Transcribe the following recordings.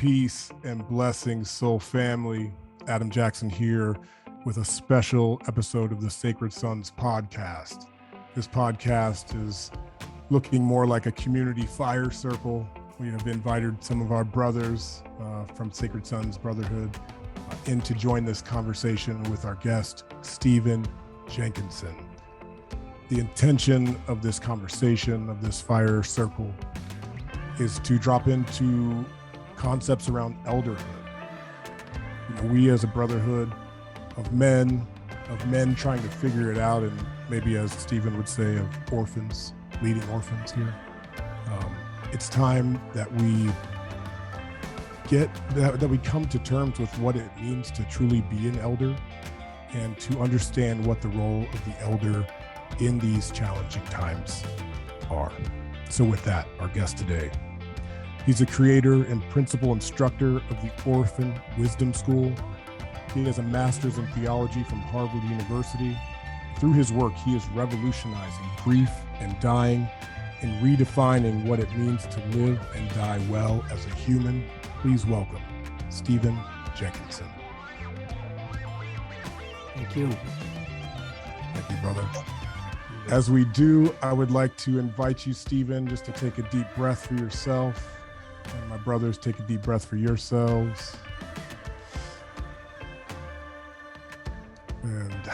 Peace and blessings, soul family. Adam Jackson here with a special episode of the Sacred Sons podcast. This podcast is looking more like a community fire circle. We have invited some of our brothers from Sacred Sons Brotherhood in to join this conversation with our guest, Stephen Jenkinson. The intention of this conversation, of this fire circle, is to drop into concepts around elderhood. You know, we as a brotherhood of men trying to figure it out, and maybe, as Stephen would say, of orphans, leading orphans here. It's time that we that we come to terms with what it means to truly be an elder, and to understand what the role of the elder in these challenging times are. So with that, our guest today, he's a creator and principal instructor of the Orphan Wisdom School. He has a master's in theology from Harvard University. Through his work, he is revolutionizing grief and dying and redefining what it means to live and die well as a human. Please welcome Stephen Jenkinson. Thank you. Thank you, brother. As we do, I would like to invite you, Stephen, just to take a deep breath for yourself. And my brothers, take a deep breath for yourselves. And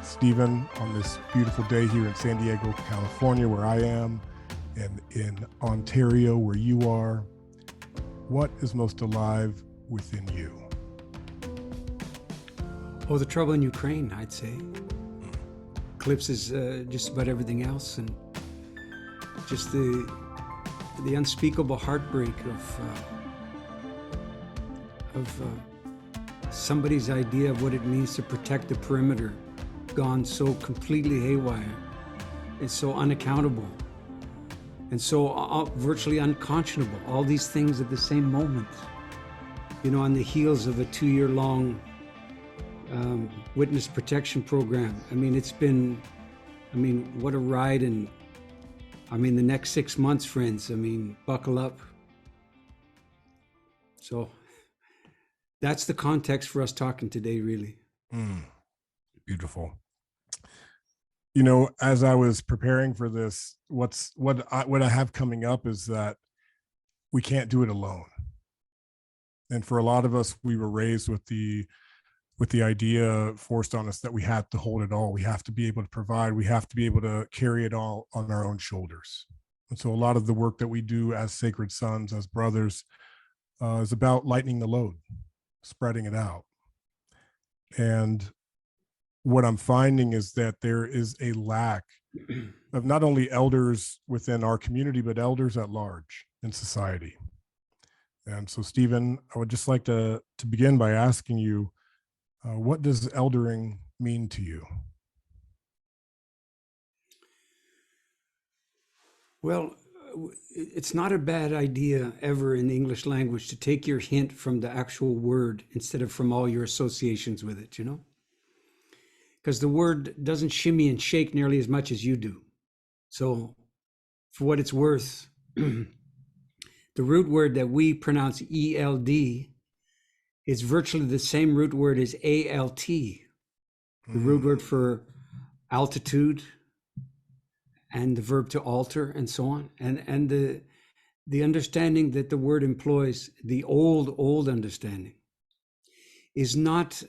Stephen, on this beautiful day here in San Diego, California, where I am, and in Ontario, where you are, what is most alive within you? Oh, the trouble in Ukraine, I'd say. Eclipses just about everything else, and just the unspeakable heartbreak of somebody's idea of what it means to protect the perimeter gone so completely haywire. It's so unaccountable and so virtually unconscionable. All these things at the same moment, you know, on the heels of a 2-year-long witness protection program. I mean, what a ride. And I mean, the next 6 months, friends, I mean, buckle up. So that's the context for us talking today, really. Beautiful. You know, as I was preparing for this, what I have coming up is that we can't do it alone. And for a lot of us, we were raised with the idea forced on us that we have to hold it all. We have to be able to provide. We have to be able to carry it all on our own shoulders. And so a lot of the work that we do as sacred sons, as brothers, is about lightening the load, spreading it out. And what I'm finding is that there is a lack of not only elders within our community, but elders at large in society. And so, Stephen, I would just like to begin by asking you, what does eldering mean to you? Well, it's not a bad idea ever in the English language to take your hint from the actual word instead of from all your associations with it, you know? Because the word doesn't shimmy and shake nearly as much as you do. So for what it's worth, the root word that we pronounce ELD is virtually the same root word as ALT, the root word for altitude and the verb to alter and so on. And the understanding that the word employs, the old understanding, is not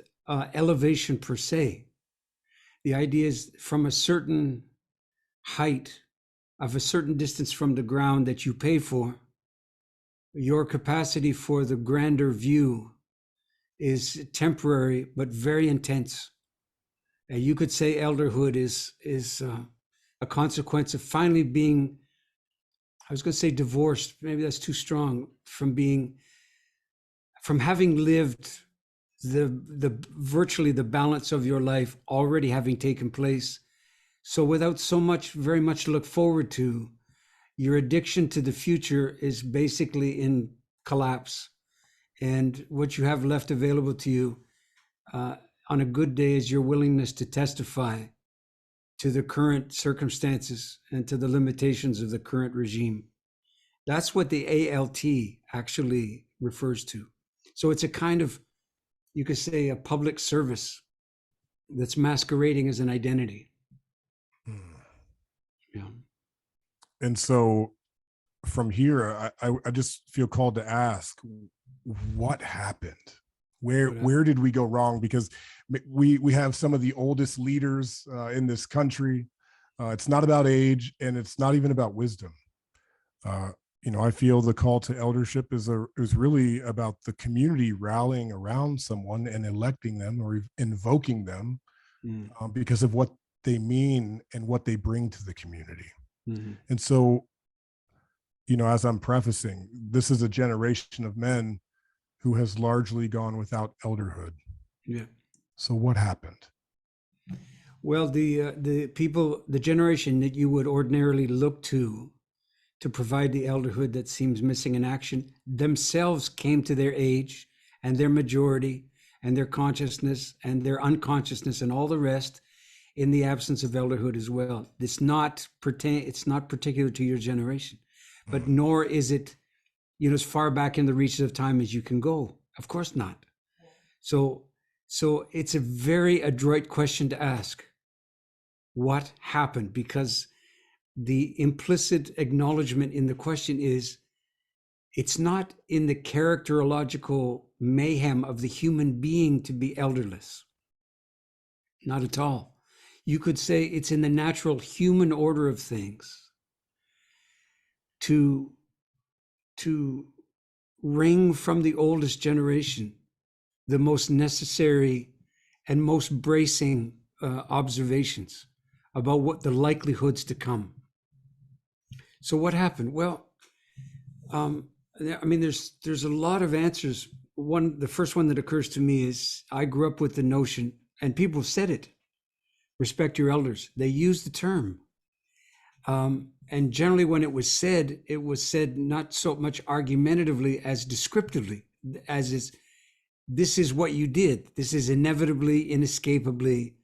elevation per se. The idea is from a certain height of a certain distance from the ground that you pay for, your capacity for the grander view is temporary, but very intense. And you could say elderhood is a consequence of finally being, I was going to say divorced, maybe that's too strong, from having lived the virtually the balance of your life already having taken place. So without very much to look forward to, your addiction to the future is basically in collapse. And what you have left available to you on a good day is your willingness to testify to the current circumstances and to the limitations of the current regime. That's what the ALT actually refers to. So it's a kind of, you could say, a public service that's masquerading as an identity. Yeah. And so from here, I just feel called to ask, what happened? Where did we go wrong? Because we have some of the oldest leaders in this country. It's not about age, and it's not even about wisdom. I feel the call to eldership is really about the community rallying around someone and electing them or invoking them because of what they mean and what they bring to the community. Mm-hmm. And so, as I'm prefacing, this is a generation of men who has largely gone without elderhood. Yeah. So what happened? Well, the people, the generation that you would ordinarily look to provide the elderhood that seems missing in action, themselves came to their age and their majority and their consciousness and their unconsciousness and all the rest in the absence of elderhood as well. It's not particular to your generation, but nor is it, as far back in the reaches of time as you can go. Of course not. So it's a very adroit question to ask. What happened? Because the implicit acknowledgement in the question is, it's not in the characterological mayhem of the human being to be elderless. Not at all. You could say it's in the natural human order of things to wring from the oldest generation the most necessary and most bracing observations about what the likelihoods to come. So what happened? Well, there's a lot of answers. The first one that occurs to me is, I grew up with the notion, and people said it, respect your elders. They used the term. And generally when it was said not so much argumentatively as descriptively, as is, this is what you did. This is inevitably, inescapably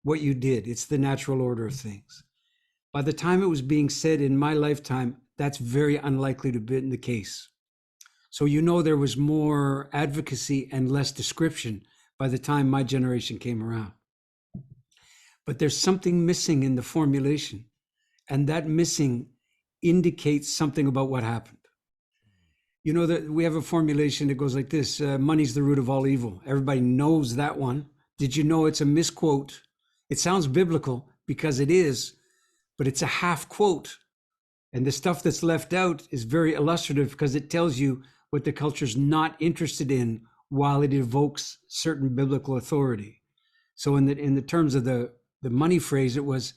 what you did. It's the natural order of things. By the time it was being said in my lifetime, that's very unlikely to be the case. So there was more advocacy and less description by the time my generation came around. But there's something missing in the formulation, and that missing indicates something about what happened. That we have a formulation that goes like this: money's the root of all evil. Everybody knows that one. Did you know it's a misquote? It sounds biblical because it is, but it's a half quote. And the stuff that's left out is very illustrative because it tells you what the culture's not interested in while it evokes certain biblical authority. So in the terms of the money phrase, it was,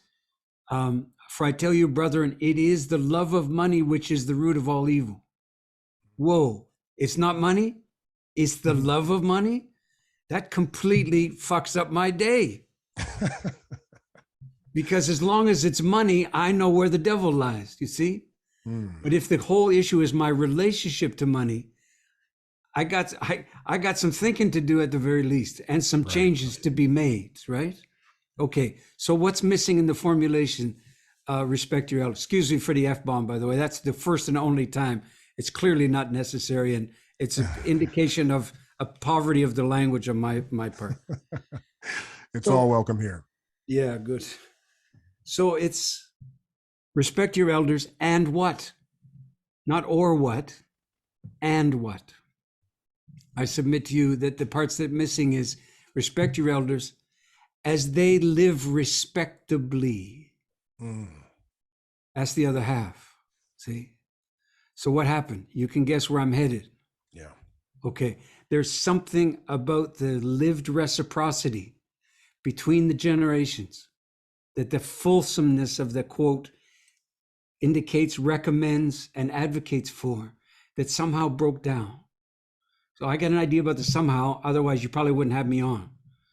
for I tell you, brethren, it is the love of money which is the root of all evil. Whoa, it's not money? It's the love of money? That completely fucks up my day. Because as long as it's money, I know where the devil lies, you see? But if the whole issue is my relationship to money, I got some thinking to do at the very least, and some changes to be made, right? Okay, so what's missing in the formulation? Respect your elders. Excuse me for the F-bomb, by the way. That's the first and only time. It's clearly not necessary, and it's an indication of a poverty of the language on my part. It's all welcome here. Yeah, good. So it's respect your elders and what? Not or what, and what. I submit to you that the parts that are missing is respect your elders as they live respectably. That's the other half, see? So what happened? You can guess where I'm headed. Yeah. Okay. There's something about the lived reciprocity between the generations that the fulsomeness of the quote indicates, recommends, and advocates for, that somehow broke down. So I got an idea about the somehow, otherwise you probably wouldn't have me on.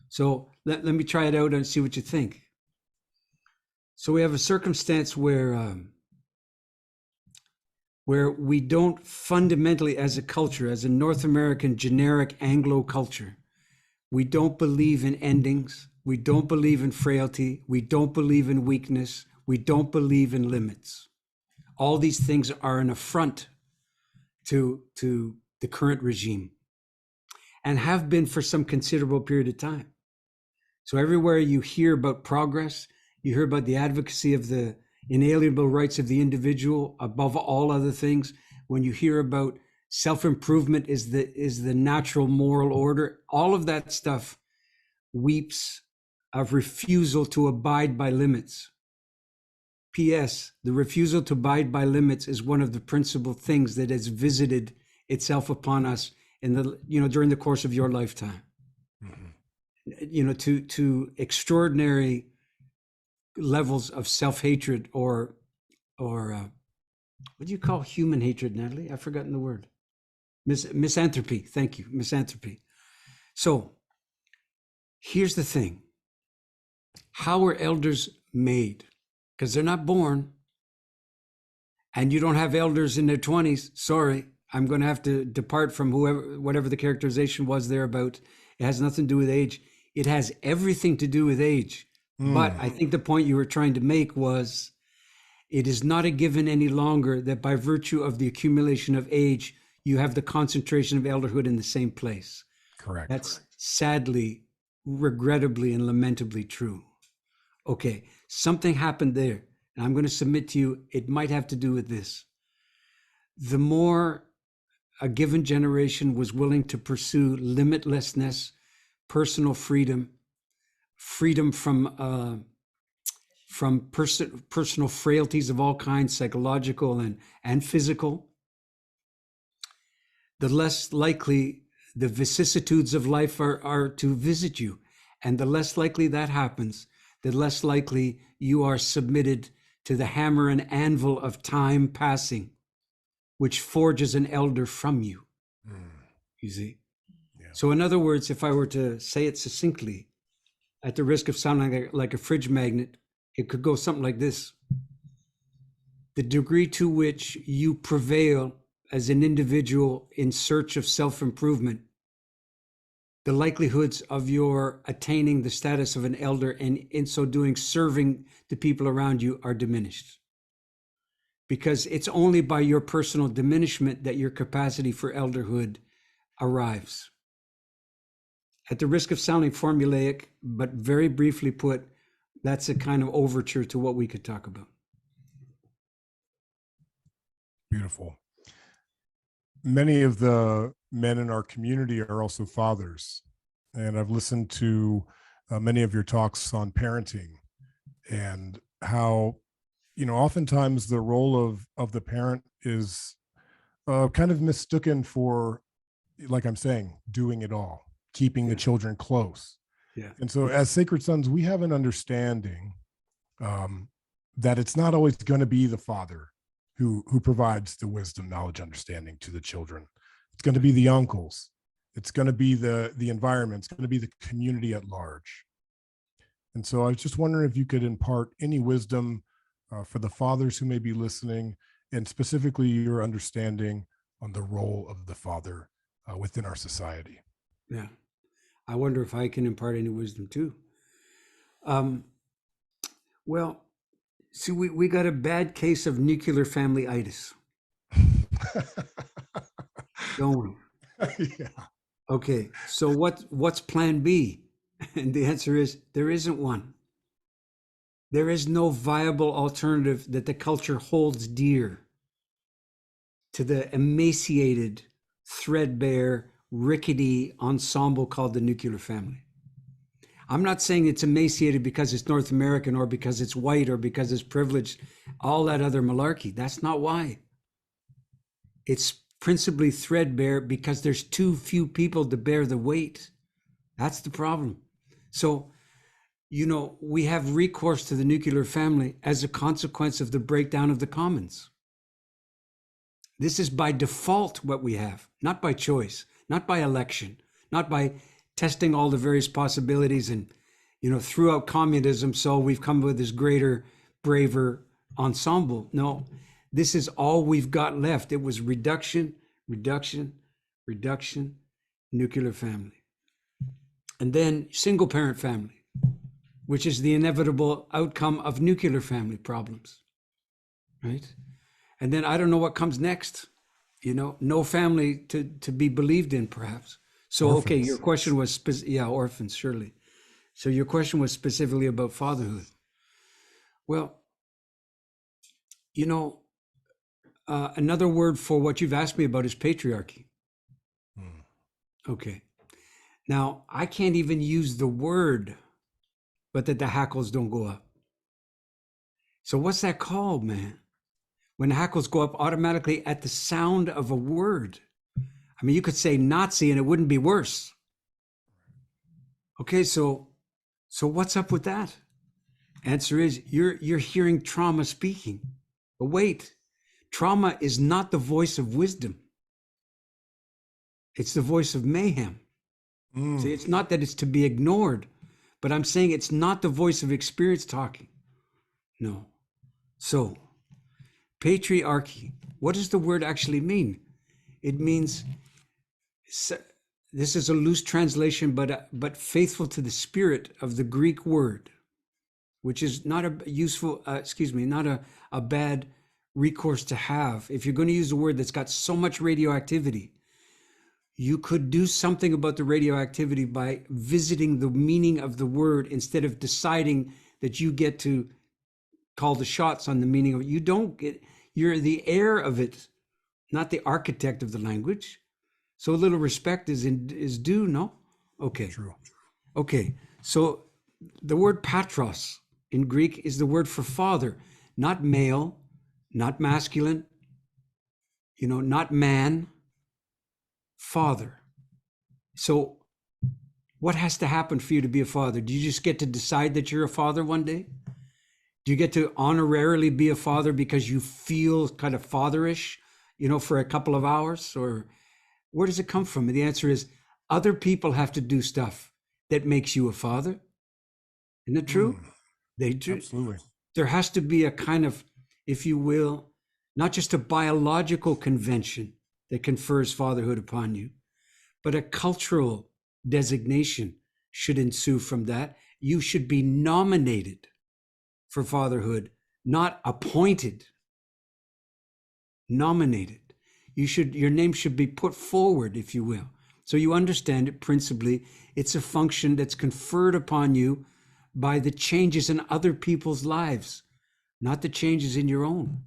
So let me try it out and see what you think. So we have a circumstance where we don't fundamentally, as a culture, as a North American generic Anglo culture, we don't believe in endings. We don't believe in frailty. We don't believe in weakness. We don't believe in limits. all these things are an affront to the current regime, and have been for some considerable period of time. So everywhere you hear about progress, you hear about the advocacy of the inalienable rights of the individual above all other things. When you hear about self-improvement is the natural moral order, all of that stuff weeps of refusal to abide by limits. P.S. The refusal to abide by limits is one of the principal things that has visited itself upon us in the, during the course of your lifetime. Mm-hmm. To extraordinary levels of self-hatred or what do you call human hatred, Natalie? I've forgotten the word. Misanthropy. Thank you. Misanthropy. So here's the thing. How are elders made? Because they're not born. And you don't have elders in their 20s. Sorry, I'm going to have to depart from whatever the characterization was there about. It has nothing to do with age. It has everything to do with age. But I think the point you were trying to make was, it is not a given any longer that by virtue of the accumulation of age, you have the concentration of elderhood in the same place. Correct. That's sadly, regrettably, and lamentably true. Okay, something happened there. And I'm going to submit to you, it might have to do with this. The more a given generation was willing to pursue limitlessness, personal freedom, freedom from personal frailties of all kinds, psychological and physical, the less likely the vicissitudes of life are to visit you. And the less likely that happens, the less likely you are submitted to the hammer and anvil of time passing, which forges an elder from you. You see? Yeah. So in other words, if I were to say it succinctly, at the risk of sounding like a fridge magnet, it could go something like this. The degree to which you prevail as an individual in search of self-improvement, the likelihoods of your attaining the status of an elder and in so doing serving the people around you are diminished. Because it's only by your personal diminishment that your capacity for elderhood arrives. At the risk of sounding formulaic, but very briefly put, that's a kind of overture to what we could talk about. Beautiful. Many of the men in our community are also fathers. And I've listened to many of your talks on parenting and how, oftentimes the role of the parent is kind of mistaken for, like I'm saying, doing it all, keeping the children close. Yeah. And so as Sacred Sons, we have an understanding that it's not always going to be the father who provides the wisdom, knowledge, understanding to the children. It's going to be the uncles. It's going to be the environment. It's going to be the community at large. And so I was just wondering if you could impart any wisdom for the fathers who may be listening, and specifically your understanding on the role of the father within our society. Yeah. I wonder if I can impart any wisdom too. Well, see, we got a bad case of nuclear family-itis. Don't we? Yeah. Okay, so what's plan B? And the answer is there isn't one. There is no viable alternative that the culture holds dear to the emaciated, threadbare, rickety ensemble called the nuclear family. I'm not saying it's emaciated because it's North American or because it's white or because it's privileged, all that other malarkey. That's not why. It's principally threadbare because there's too few people to bear the weight. That's the problem. So, we have recourse to the nuclear family as a consequence of the breakdown of the commons. This is by default what we have, not by choice, not by election, not by testing all the various possibilities and, throughout communism, so we've come with this greater, braver ensemble. No, this is all we've got left. It was reduction, reduction, reduction, nuclear family. And then single parent family, which is the inevitable outcome of nuclear family problems, right? And then I don't know what comes next. No family to be believed in, perhaps. So, okay, Orphans. your question was, orphans, surely. So your question was specifically about fatherhood. Well, another word for what you've asked me about is patriarchy. Okay. Now, I can't even use the word, but that the hackles don't go up. So what's that called, man? When the hackles go up automatically at the sound of a word. I mean, you could say Nazi and it wouldn't be worse. Okay, so what's up with that? Answer is you're hearing trauma speaking. But wait, trauma is not the voice of wisdom. It's the voice of mayhem. See, it's not that it's to be ignored, but I'm saying it's not the voice of experience talking. No. So, patriarchy, what does the word actually mean? It means, this is a loose translation, but faithful to the spirit of the Greek word, which is not a useful, not a bad recourse to have. If you're going to use a word that's got so much radioactivity, you could do something about the radioactivity by visiting the meaning of the word instead of deciding that you get to call the shots on the meaning of it. You don't get, you're the heir of it, not the architect of the language. So a little respect is due, no? Okay. True. Okay. So the word patros in Greek is the word for father, not male, not masculine, not man, father. So what has to happen for you to be a father? Do you just get to decide that you're a father one day? Do you get to honorarily be a father because you feel kind of fatherish, for a couple of hours? Or where does it come from? And the answer is other people have to do stuff that makes you a father. Isn't it true? They do. Absolutely. There has to be a kind of, if you will, not just a biological convention that confers fatherhood upon you, but a cultural designation should ensue from that. You should be nominated for fatherhood, not appointed. Nominated. Your name should be put forward, if you will. So you understand it principally. It's a function that's conferred upon you by the changes in other people's lives, not the changes in your own.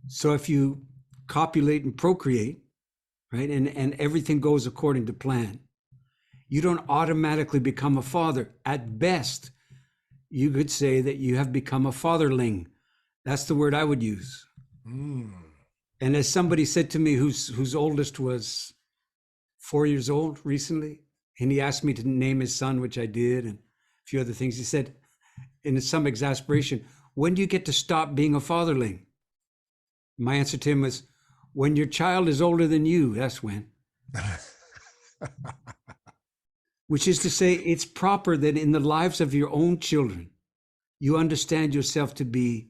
So if you copulate and procreate, right, and everything goes according to plan, you don't automatically become a father. At best, you could say that you have become a fatherling. That's the word I would use. And as somebody said to me, whose oldest was 4 years old recently, and he asked me to name his son, which I did, and a few other things. He said, in some exasperation, when do you get to stop being a fatherling? My answer to him was, when your child is older than you, that's when. Which is to say, it's proper that in the lives of your own children, you understand yourself to be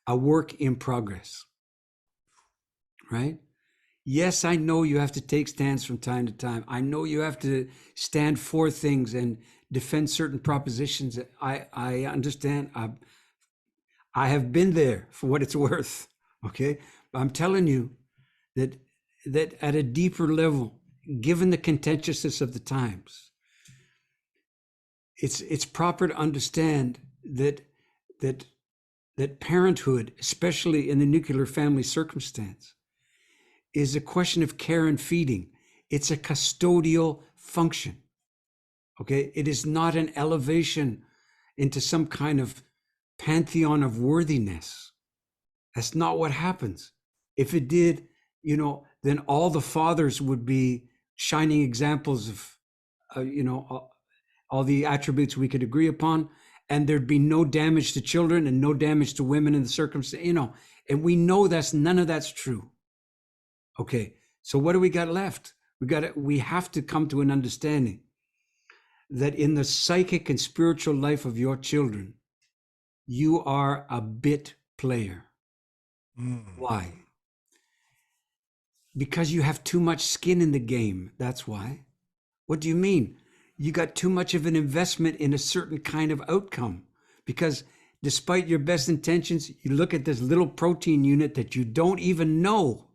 a work in progress. Right? Yes, I know you have to take stands from time to time. I know you have to stand for things and defend certain propositions. I understand. I have been there for what it's worth. Okay? But I'm telling you that at a deeper level, given the contentiousness of the times, it's proper to understand that parenthood, especially in the nuclear family circumstance, is a question of care and feeding. It's a custodial function. Okay? It is not an elevation into some kind of pantheon of worthiness. That's not what happens. If it did, then all the fathers would be shining examples of, all the attributes we could agree upon, and there'd be no damage to children and no damage to women in the circumstance, and we know none of that's true. Okay, so what do we got left? We have to come to an understanding that in the psychic and spiritual life of your children, you are a bit player. Why? Because you have too much skin in the game. That's why. What do you mean? You got too much of an investment in a certain kind of outcome, because despite your best intentions, you look at this little protein unit that you don't even know,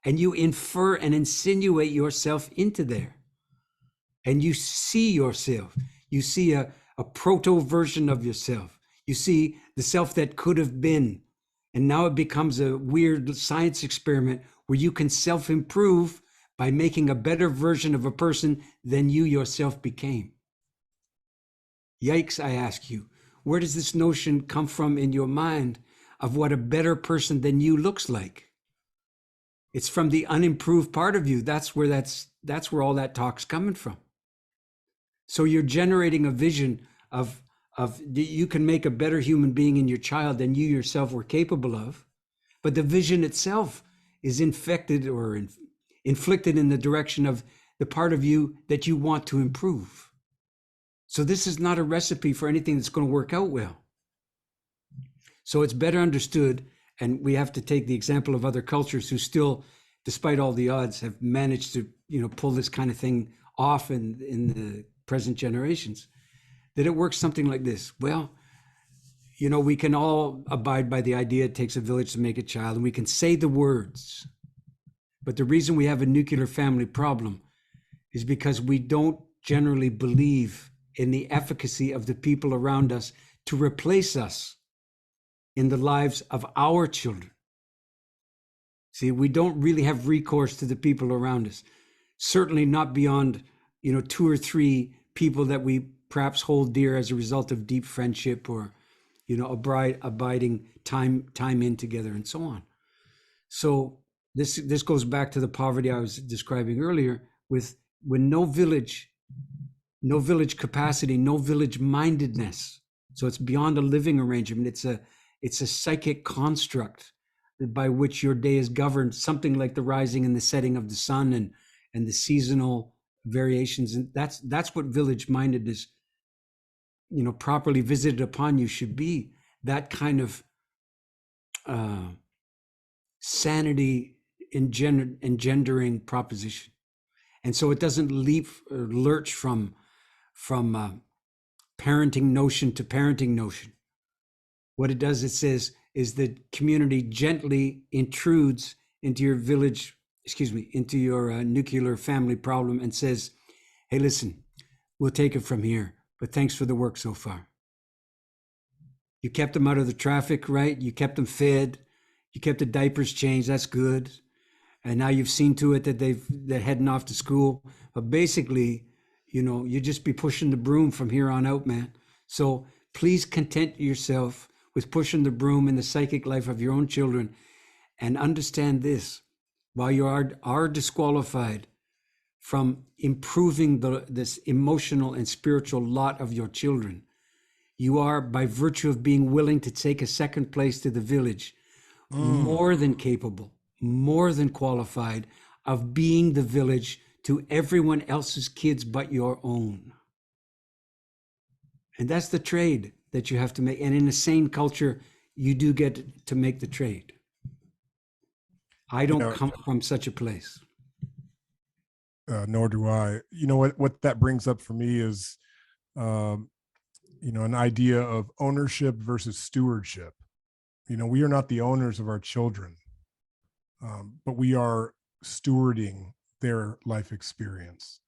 and you infer and insinuate yourself into there. And you see yourself. You see a proto version of yourself. You see the self that could have been. And now it becomes a weird science experiment where you can self-improve by making a better version of a person than you yourself became. Yikes, I ask you. Where does this notion come from in your mind of what a better person than you looks like? It's from the unimproved part of you. That's where all that talk's coming from. So you're generating a vision of you can make a better human being in your child than you yourself were capable of, but the vision itself is infected or inflicted in the direction of the part of you that you want to improve. So this is not a recipe for anything that's going to work out well. So it's better understood, and we have to take the example of other cultures who still, despite all the odds, have managed to, pull this kind of thing off in the present generations, that it works something like this. Well, we can all abide by the idea it takes a village to make a child, and we can say the words. But the reason we have a nuclear family problem is because we don't generally believe in the efficacy of the people around us to replace us in the lives of our children. See, we don't really have recourse to the people around us. Certainly not beyond, 2 or 3 people that we perhaps hold dear as a result of deep friendship or, abiding time in together and so on. So this goes back to the poverty I was describing earlier with no village capacity, no village mindedness. So it's beyond a living arrangement. It's a psychic construct by which your day is governed, something like the rising and the setting of the sun and the seasonal variations. And that's what village mindedness, properly visited upon you should be. That kind of sanity engendering proposition. And so it doesn't leap or lurch from parenting notion to parenting notion. What it does, it says, is the community gently intrudes into your into your nuclear family problem and says, hey, listen, we'll take it from here, but thanks for the work so far. You kept them out of the traffic, right? You kept them fed. You kept the diapers changed. That's good. And now you've seen to it that they're heading off to school. But basically, you just be pushing the broom from here on out, man. So please content yourself with pushing the broom in the psychic life of your own children, and understand this: while you are disqualified from improving this emotional and spiritual lot of your children, you are, by virtue of being willing to take a second place to the village, more than capable, more than qualified of being the village to everyone else's kids but your own. And that's the trade that you have to make. And in a sane culture, you do get to make the trade. I don't come from such a place. Nor do I. What that brings up for me is, an idea of ownership versus stewardship. We are not the owners of our children, but we are stewarding their life experience.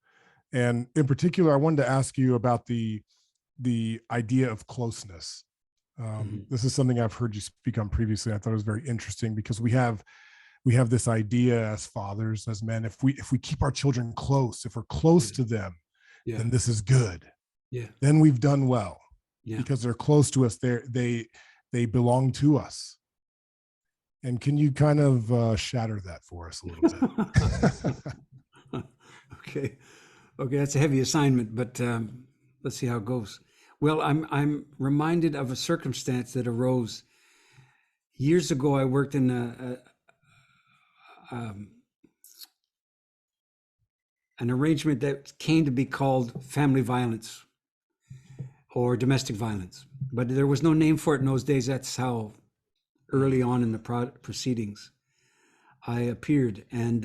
And in particular, I wanted to ask you about the idea of closeness. This is something I've heard you speak on previously. I thought it was very interesting because we have this idea as fathers, as men, if we keep our children close, if we're close to them, then this is good. Then we've done well because they're close to us. They belong to us. And can you kind of shatter that for us a little bit? Okay, that's a heavy assignment, but let's see how it goes. Well, I'm reminded of a circumstance that arose years ago. I worked in an arrangement that came to be called family violence or domestic violence, but there was no name for it in those days. That's how early on in the proceedings I appeared. And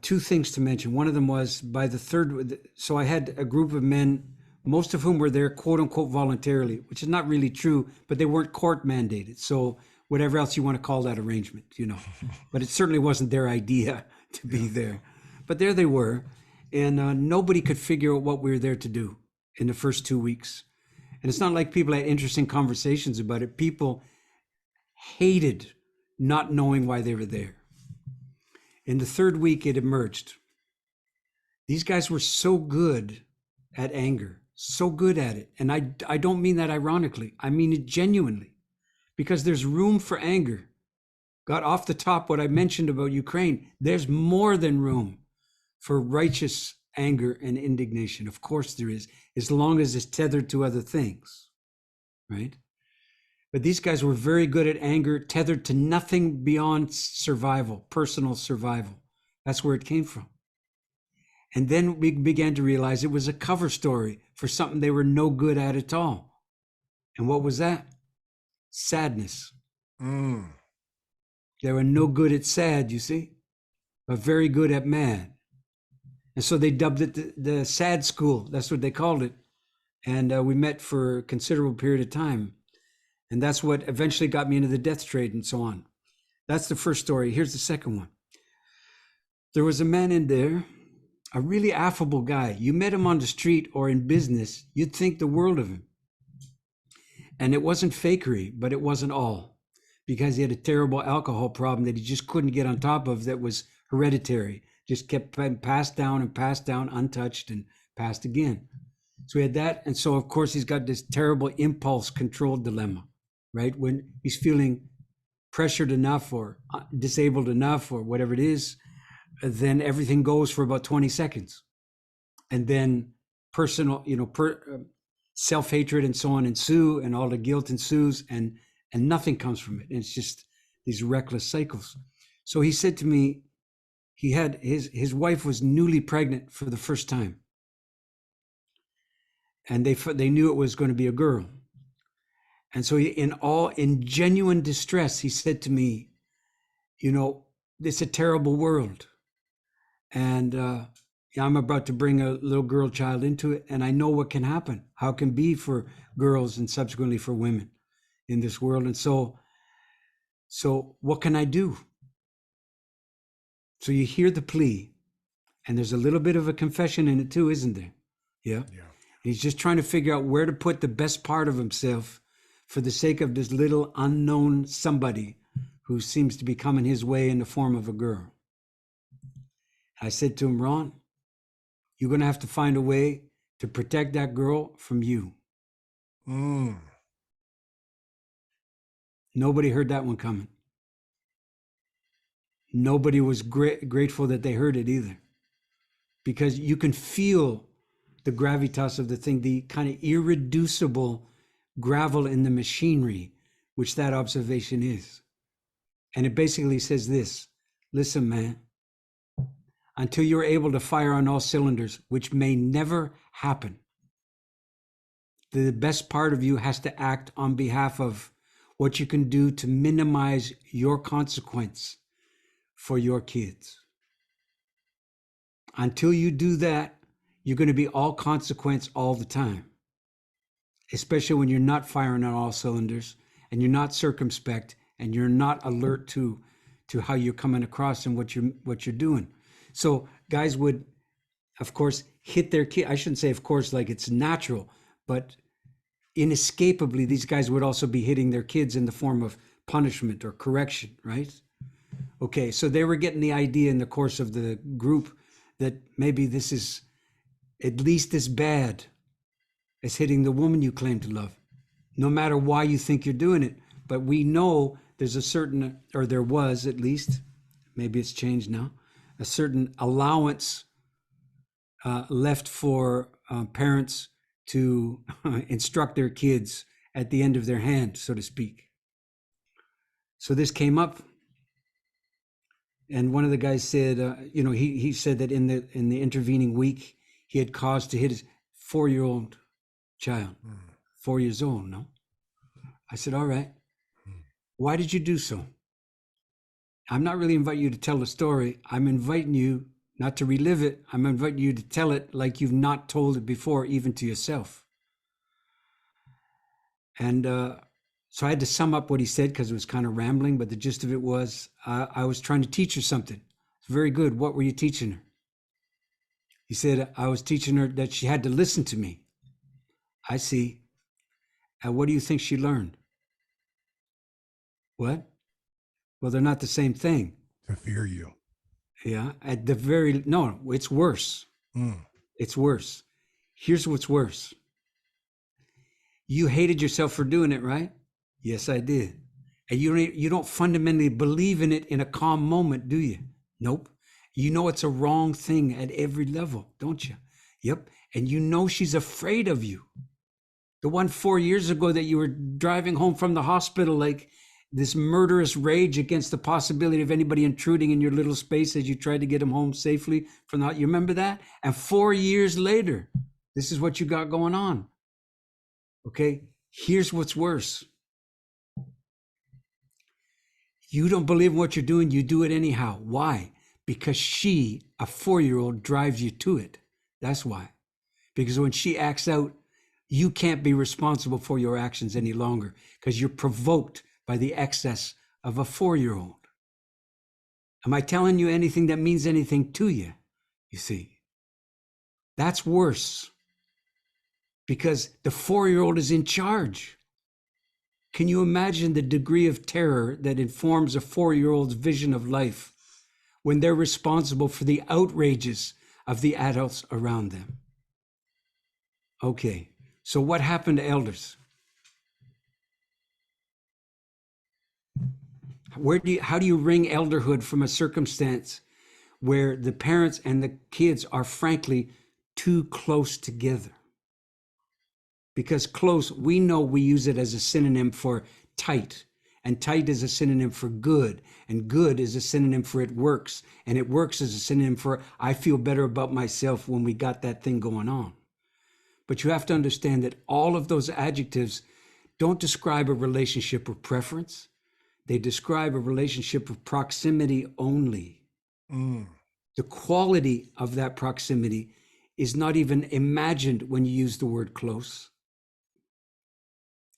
2 things to mention. One of them was by the third, so I had a group of men most of whom were there, quote unquote, voluntarily, which is not really true, but they weren't court mandated. So whatever else you want to call that arrangement, but it certainly wasn't their idea to be there. But there they were. And nobody could figure out what we were there to do in the first 2 weeks. And it's not like people had interesting conversations about it. People hated not knowing why they were there. In the third week, it emerged. These guys were so good at anger, so good at it. And I don't mean that ironically. I mean it genuinely, because there's room for anger. Got off the top what I mentioned about Ukraine. There's more than room for righteous anger and indignation. Of course there is, as long as it's tethered to other things, right? But these guys were very good at anger, tethered to nothing beyond survival, personal survival. That's where it came from. And then we began to realize it was a cover story for something they were no good at all. And what was that? Sadness. They were no good at sad, you see, but very good at mad. And so they dubbed it the sad school. That's what they called it. And we met for a considerable period of time. And that's what eventually got me into the death trade and so on. That's the first story. Here's the second one. There was a man in there, a really affable guy. You met him on the street or in business, you'd think the world of him. And it wasn't fakery, but it wasn't all, because he had a terrible alcohol problem that he just couldn't get on top of, that was hereditary. Just kept passed down and passed down, untouched, and passed again. So he had that. And so, of course, he's got this terrible impulse control dilemma, right? When he's feeling pressured enough or disabled enough or whatever it is, then everything goes for about 20 seconds. And then personal, self-hatred and so on ensue, and all the guilt ensues, and nothing comes from it. And it's just these reckless cycles. So he said to me, he had his wife was newly pregnant for the first time, and they knew it was going to be a girl. And so in genuine distress, he said to me, it's a terrible world, and I'm about to bring a little girl child into it, and I know what can happen, how it can be for girls and subsequently for women in this world. And so what can I do? So you hear the plea, and there's a little bit of a confession in it too, isn't there? Yeah. He's just trying to figure out where to put the best part of himself for the sake of this little unknown somebody who seems to be coming his way in the form of a girl. I said to him, Ron, you're going to have to find a way to protect that girl from you. Nobody heard that one coming. Nobody was grateful that they heard it either, because you can feel the gravitas of the thing, the kind of irreducible gravel in the machinery, which that observation is. And it basically says this: listen, man, until you're able to fire on all cylinders, which may never happen, the best part of you has to act on behalf of what you can do to minimize your consequence for your kids. Until you do that, you're going to be all consequence all the time, especially when you're not firing on all cylinders and you're not circumspect and you're not alert to how you're coming across and what you're doing. So guys would, of course, hit their kid. I shouldn't say, of course, like it's natural, but inescapably, these guys would also be hitting their kids in the form of punishment or correction, right? Okay, so they were getting the idea in the course of the group that maybe this is at least as bad as hitting the woman you claim to love, no matter why you think you're doing it. But we know there's a certain, or there was at least, maybe it's changed now, a certain allowance left for parents to instruct their kids at the end of their hand, so to speak. So this came up, and one of the guys said, he said that in the intervening week, he had cause to hit his 4-year-old child, 4 years old, no? I said, all right, why did you do so? I'm not really inviting you to tell the story. I'm inviting you not to relive it. I'm inviting you to tell it like you've not told it before, even to yourself. And so I had to sum up what he said because it was kind of rambling, but the gist of it was I was trying to teach her something. It's very good. What were you teaching her? He said, I was teaching her that she had to listen to me. I see. And what do you think she learned? What? Well, they're not the same thing. To fear you. Yeah. No, it's worse. Mm. It's worse. Here's what's worse. You hated yourself for doing it, right? Yes, I did. And you don't fundamentally believe in it in a calm moment, do you? Nope. You know it's a wrong thing at every level, don't you? Yep. And you know she's afraid of you. The one 4 years ago that you were driving home from the hospital, like this murderous rage against the possibility of anybody intruding in your little space as you tried to get him home safely from the, you remember that? And 4 years later, this is what you got going on. Okay. Here's what's worse. You don't believe in what you're doing. You do it anyhow. Why? Because she, a 4-year-old, drives you to it. That's why. Because when she acts out, you can't be responsible for your actions any longer because you're provoked by the excess of a 4-year-old. Am I telling you anything that means anything to you? You see, that's worse because the 4-year-old is in charge. Can you imagine the degree of terror that informs a 4-year-old's vision of life when they're responsible for the outrages of the adults around them? Okay, so what happened to elders? How do you wring elderhood from a circumstance where the parents and the kids are frankly too close together? Because close, we know we use it as a synonym for tight, and tight is a synonym for good, and good is a synonym for it works, and it works as a synonym for I feel better about myself when we got that thing going on. But you have to understand that all of those adjectives don't describe a relationship of preference. They describe a relationship of proximity only. Mm. The quality of that proximity is not even imagined when you use the word close.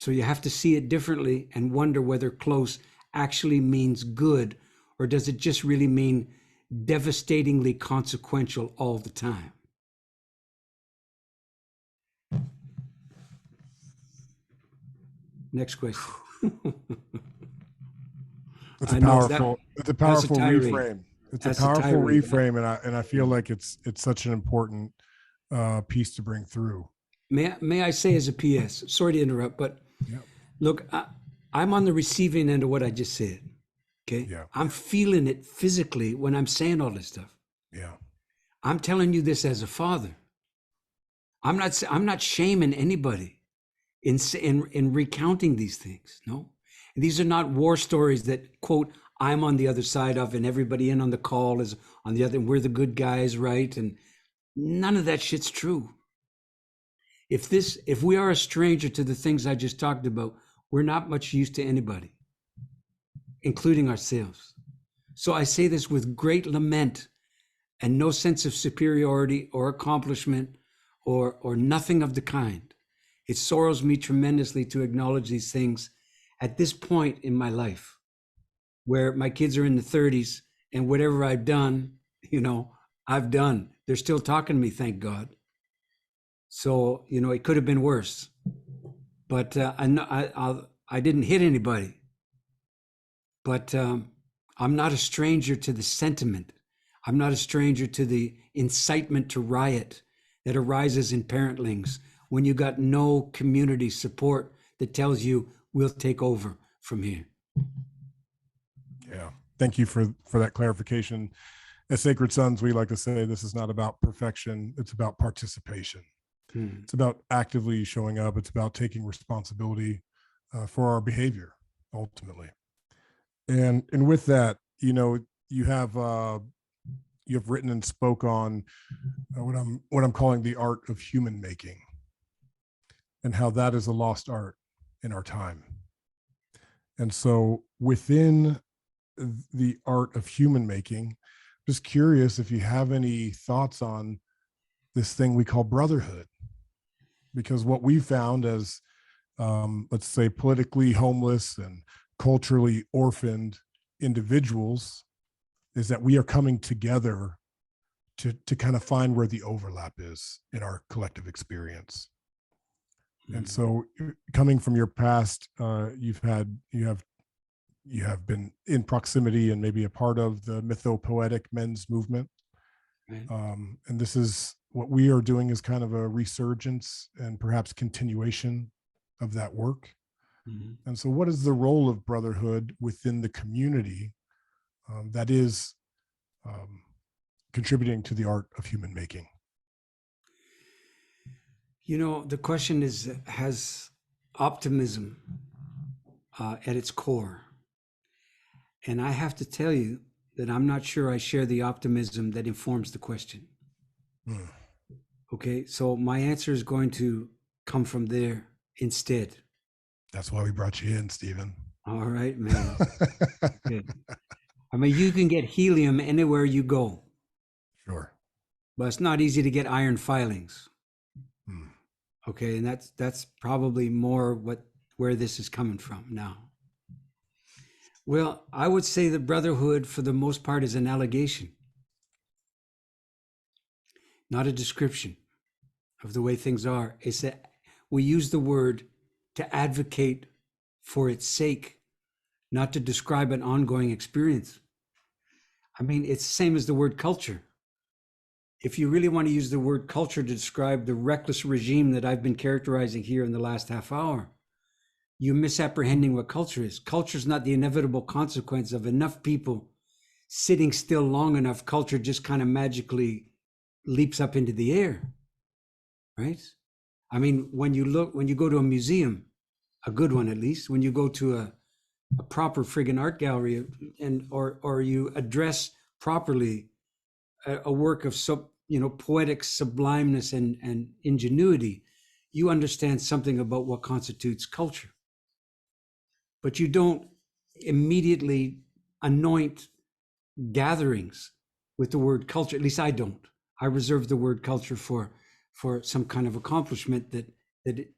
So you have to see it differently and wonder whether close actually means good, or does it just really mean devastatingly consequential all the time? Next question. It's a powerful reframe. It's a powerful reframe, and I feel like it's such an important piece to bring through. May I say as a PS, sorry to interrupt, but yeah. Look, I'm on the receiving end of what I just said. Okay. Yeah. I'm feeling it physically when I'm saying all this stuff. Yeah. I'm telling you this as a father. I'm not shaming anybody in recounting these things. No, these are not war stories that quote I'm on the other side of, and everybody in on the call is on the other. And we're the good guys, right? And none of that shit's true. If we are a stranger to the things I just talked about, we're not much use to anybody, including ourselves. So I say this with great lament and no sense of superiority or accomplishment or nothing of the kind. It sorrows me tremendously to acknowledge these things at this point in my life, where my kids are in the 30s and whatever I've done, I've done. They're still talking to me, thank God. So, it could have been worse. But I didn't hit anybody. But I'm not a stranger to the sentiment. I'm not a stranger to the incitement to riot that arises in parentlings when you got no community support that tells you we'll take over from here. Yeah. Thank you for that clarification. As Sacred Sons, we like to say this is not about perfection. It's about participation. It's about actively showing up. It's about taking responsibility for our behavior, ultimately. And with that, you have written and spoke on what I'm calling the art of human making, and how that is a lost art in our time. And so within the art of human making, just curious if you have any thoughts on this thing we call brotherhood, because what we found as, let's say, politically homeless and culturally orphaned individuals is that we are coming together to kind of find where the overlap is in our collective experience. And so, coming from your past, you have been in proximity and maybe a part of the mythopoetic men's movement. Right. And this is what we are doing, is kind of a resurgence and perhaps continuation of that work. And so, what is the role of brotherhood within the community that is contributing to the art of human making? You know, the question is, has optimism at its core? And I have to tell you that I'm not sure I share the optimism that informs the question. Okay, so my answer is going to come from there instead. That's why we brought you in, Stephen. All right, man. Okay. I mean, you can get helium anywhere you go. Sure. But it's not easy to get iron filings. Okay, and that's probably more where this is coming from now. Well, I would say that brotherhood, for the most part, is an allegation, not a description of the way things are. It's that we use the word to advocate for its sake, not to describe an ongoing experience. I mean, it's the same as the word culture. If you really want to use the word culture to describe the reckless regime that I've been characterizing here in the last half hour, you're misapprehending what culture is. Culture is not the inevitable consequence of enough people sitting still long enough. Culture just kind of magically leaps up into the air, right? I mean, when you go to a museum, a good one at least, when you go to a proper friggin' art gallery or you address properly a work of poetic sublimeness and ingenuity, you understand something about what constitutes culture. But you don't immediately anoint gatherings with the word culture. At least I don't. I reserve the word culture for some kind of accomplishment that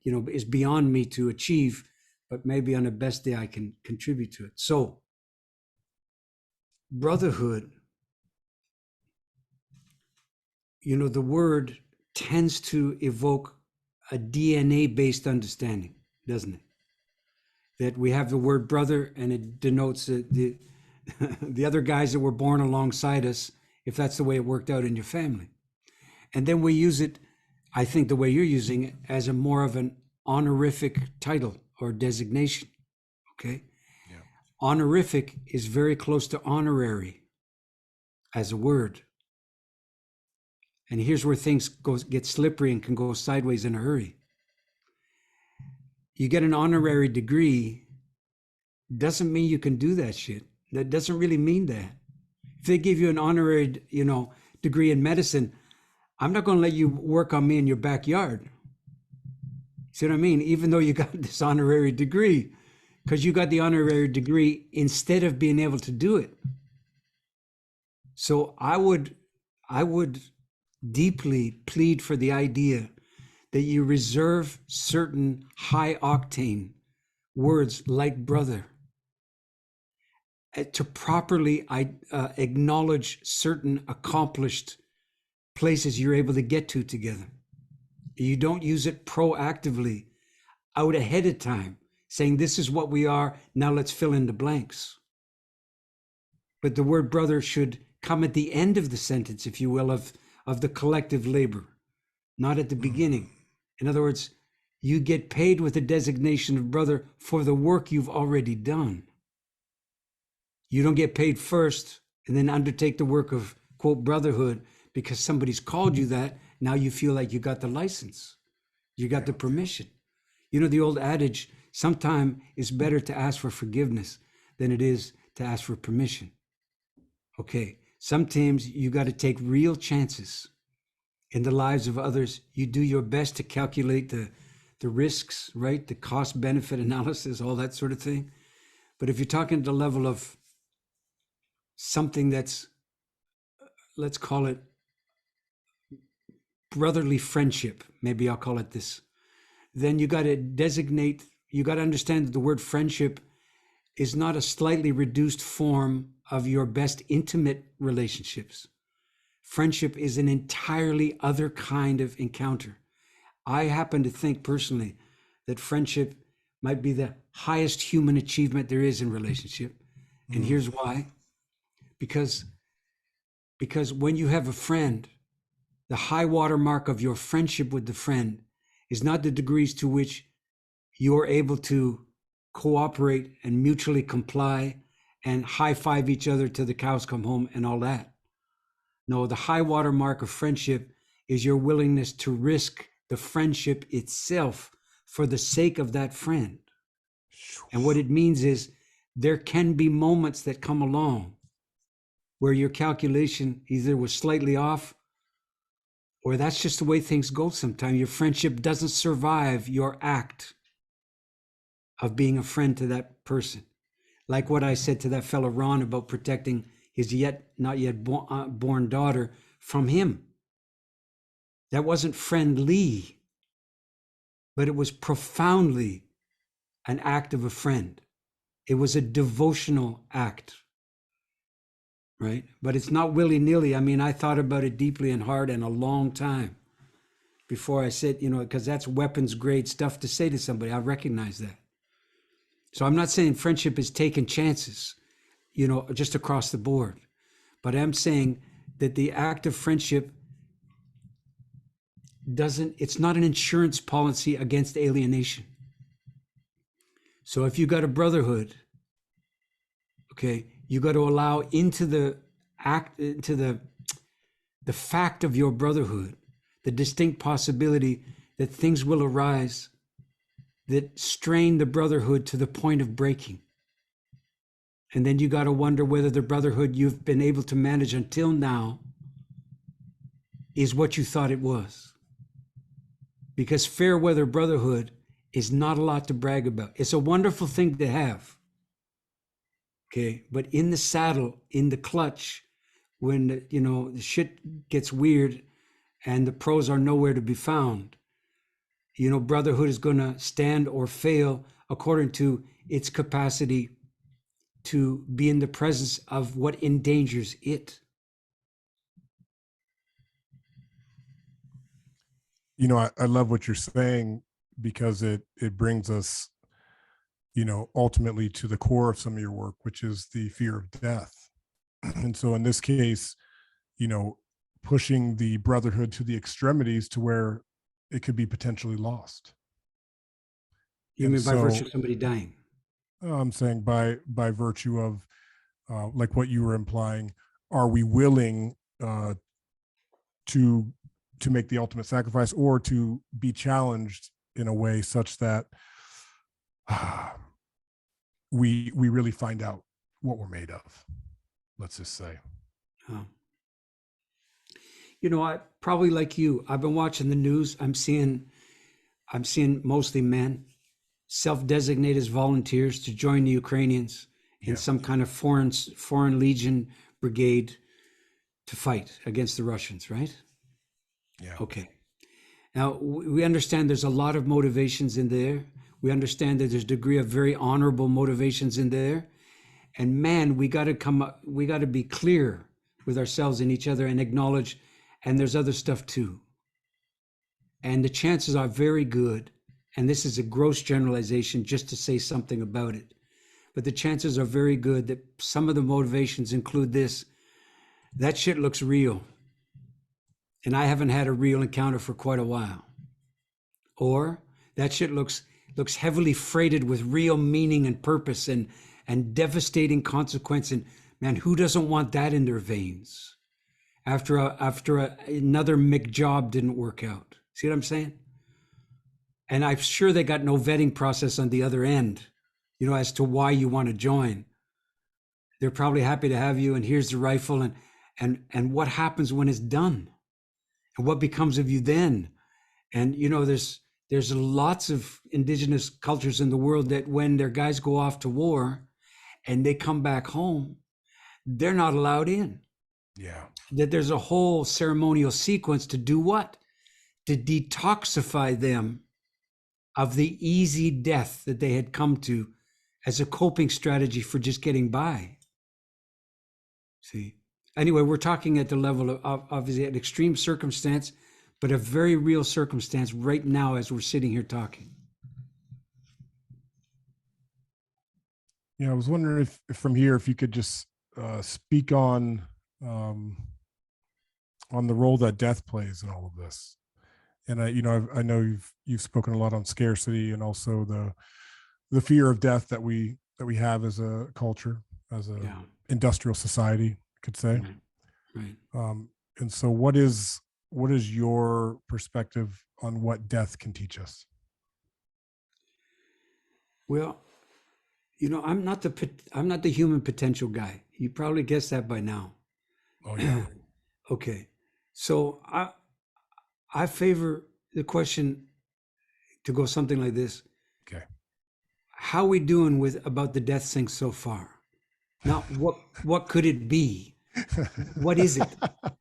is beyond me to achieve, but maybe on the best day I can contribute to it. So, brotherhood, the word tends to evoke a DNA-based understanding, doesn't it? That we have the word brother, and it denotes the other guys that were born alongside us, if that's the way it worked out in your family. And then we use it, I think the way you're using it, as a more of an honorific title or designation, okay? Yeah. Honorific is very close to honorary as a word. And here's where things get slippery and can go sideways in a hurry. You get an honorary degree, doesn't mean you can do that shit. That doesn't really mean that. If they give you an honorary, degree in medicine, I'm not going to let you work on me in your backyard. See what I mean? Even though you got this honorary degree, because you got the honorary degree instead of being able to do it. So I would deeply plead for the idea that you reserve certain high octane words like brother to properly acknowledge certain accomplished places you're able to get to together. You don't use it proactively out ahead of time, saying this is what we are, now let's fill in the blanks. But the word brother should come at the end of the sentence, if you will, of the collective labor, not at the beginning. In other words, you get paid with the designation of brother for the work you've already done. You don't get paid first and then undertake the work of, quote, brotherhood because somebody's called you that. Now you feel like you got the license. You got the permission. The old adage, sometimes it's better to ask for forgiveness than it is to ask for permission. Okay, sometimes you got to take real chances in the lives of others. You do your best to calculate the risks, right? The cost-benefit analysis, all that sort of thing. But if you're talking at the level of something that's let's call it brotherly friendship, maybe I'll call it this, then you got to designate, you got to understand that the word friendship is not a slightly reduced form of your best intimate relationships. Friendship is an entirely other kind of encounter. I happen to think personally that friendship might be the highest human achievement there is in relationship. And here's why. Because when you have a friend, the high water mark of your friendship with the friend is not the degrees to which you're able to cooperate and mutually comply and high five each other till the cows come home and all that. No, the high water mark of friendship is your willingness to risk the friendship itself for the sake of that friend. And what it means is there can be moments that come along where your calculation either was slightly off, or that's just the way things go sometimes. Your friendship doesn't survive your act of being a friend to that person. Like what I said to that fellow Ron about protecting his not yet born daughter from him. That wasn't friendly, but it was profoundly an act of a friend. It was a devotional act, right? But it's not willy-nilly. I mean, I thought about it deeply and hard and a long time before I said, because that's weapons grade stuff to say to somebody. I recognize that. So I'm not saying friendship is taking chances, just across the board. But I'm saying that the act of friendship it's not an insurance policy against alienation. So if you got a brotherhood, okay, you got to allow into the fact of your brotherhood, the distinct possibility that things will arise that strain the brotherhood to the point of breaking. And then you got to wonder whether the brotherhood you've been able to manage until now is what you thought it was. Because fair weather brotherhood is not a lot to brag about. It's a wonderful thing to have. Okay, but in the saddle, in the clutch, when the shit gets weird and the pros are nowhere to be found, brotherhood is going to stand or fail according to its capacity to be in the presence of what endangers it. I love what you're saying, because it brings us, ultimately to the core of some of your work, which is the fear of death. And so in this case, pushing the brotherhood to the extremities to where it could be potentially lost. You mean by virtue of somebody dying? I'm saying by virtue of like what you were implying, are we willing to make the ultimate sacrifice, or to be challenged in a way such that we really find out what we're made of, let's just say. Oh. I probably like you, I've been watching the news. I'm seeing mostly men self-designate as volunteers to join the Ukrainians in some kind of foreign legion brigade to fight against the Russians, right? Yeah. Okay. Now, we understand there's a lot of motivations in there. We understand that there's a degree of very honorable motivations in there. And man, we got to be clear with ourselves and each other and acknowledge, and there's other stuff too. And the chances are very good, and this is a gross generalization just to say something about it, but the chances are very good that some of the motivations include this: that shit looks real, and I haven't had a real encounter for quite a while. Or that shit looks heavily freighted with real meaning and purpose and devastating consequence. And man, who doesn't want that in their veins after another McJob didn't work out? See what I'm saying? And I'm sure they got no vetting process on the other end, as to why you want to join. They're probably happy to have you, and here's the rifle, and what happens when it's done, and what becomes of you then. And there's lots of indigenous cultures in the world that when their guys go off to war and they come back home, they're not allowed in. Yeah. That there's a whole ceremonial sequence to do what? To detoxify them of the easy death that they had come to as a coping strategy for just getting by. See? Anyway, we're talking at the level of obviously an extreme circumstance, but a very real circumstance right now as we're sitting here talking. Yeah, I was wondering if from here, if you could just speak um, on the role that death plays in all of this. And I know you've spoken a lot on scarcity and also the fear of death that we have as a culture, as a industrial society, could say. Right. And so, what is your perspective on what death can teach us? Well, I'm not the human potential guy. You probably guessed that by now. Oh yeah. Okay. So I favor the question to go something like this. Okay. How we doing about the death thing so far? Now, what could it be? What is it? All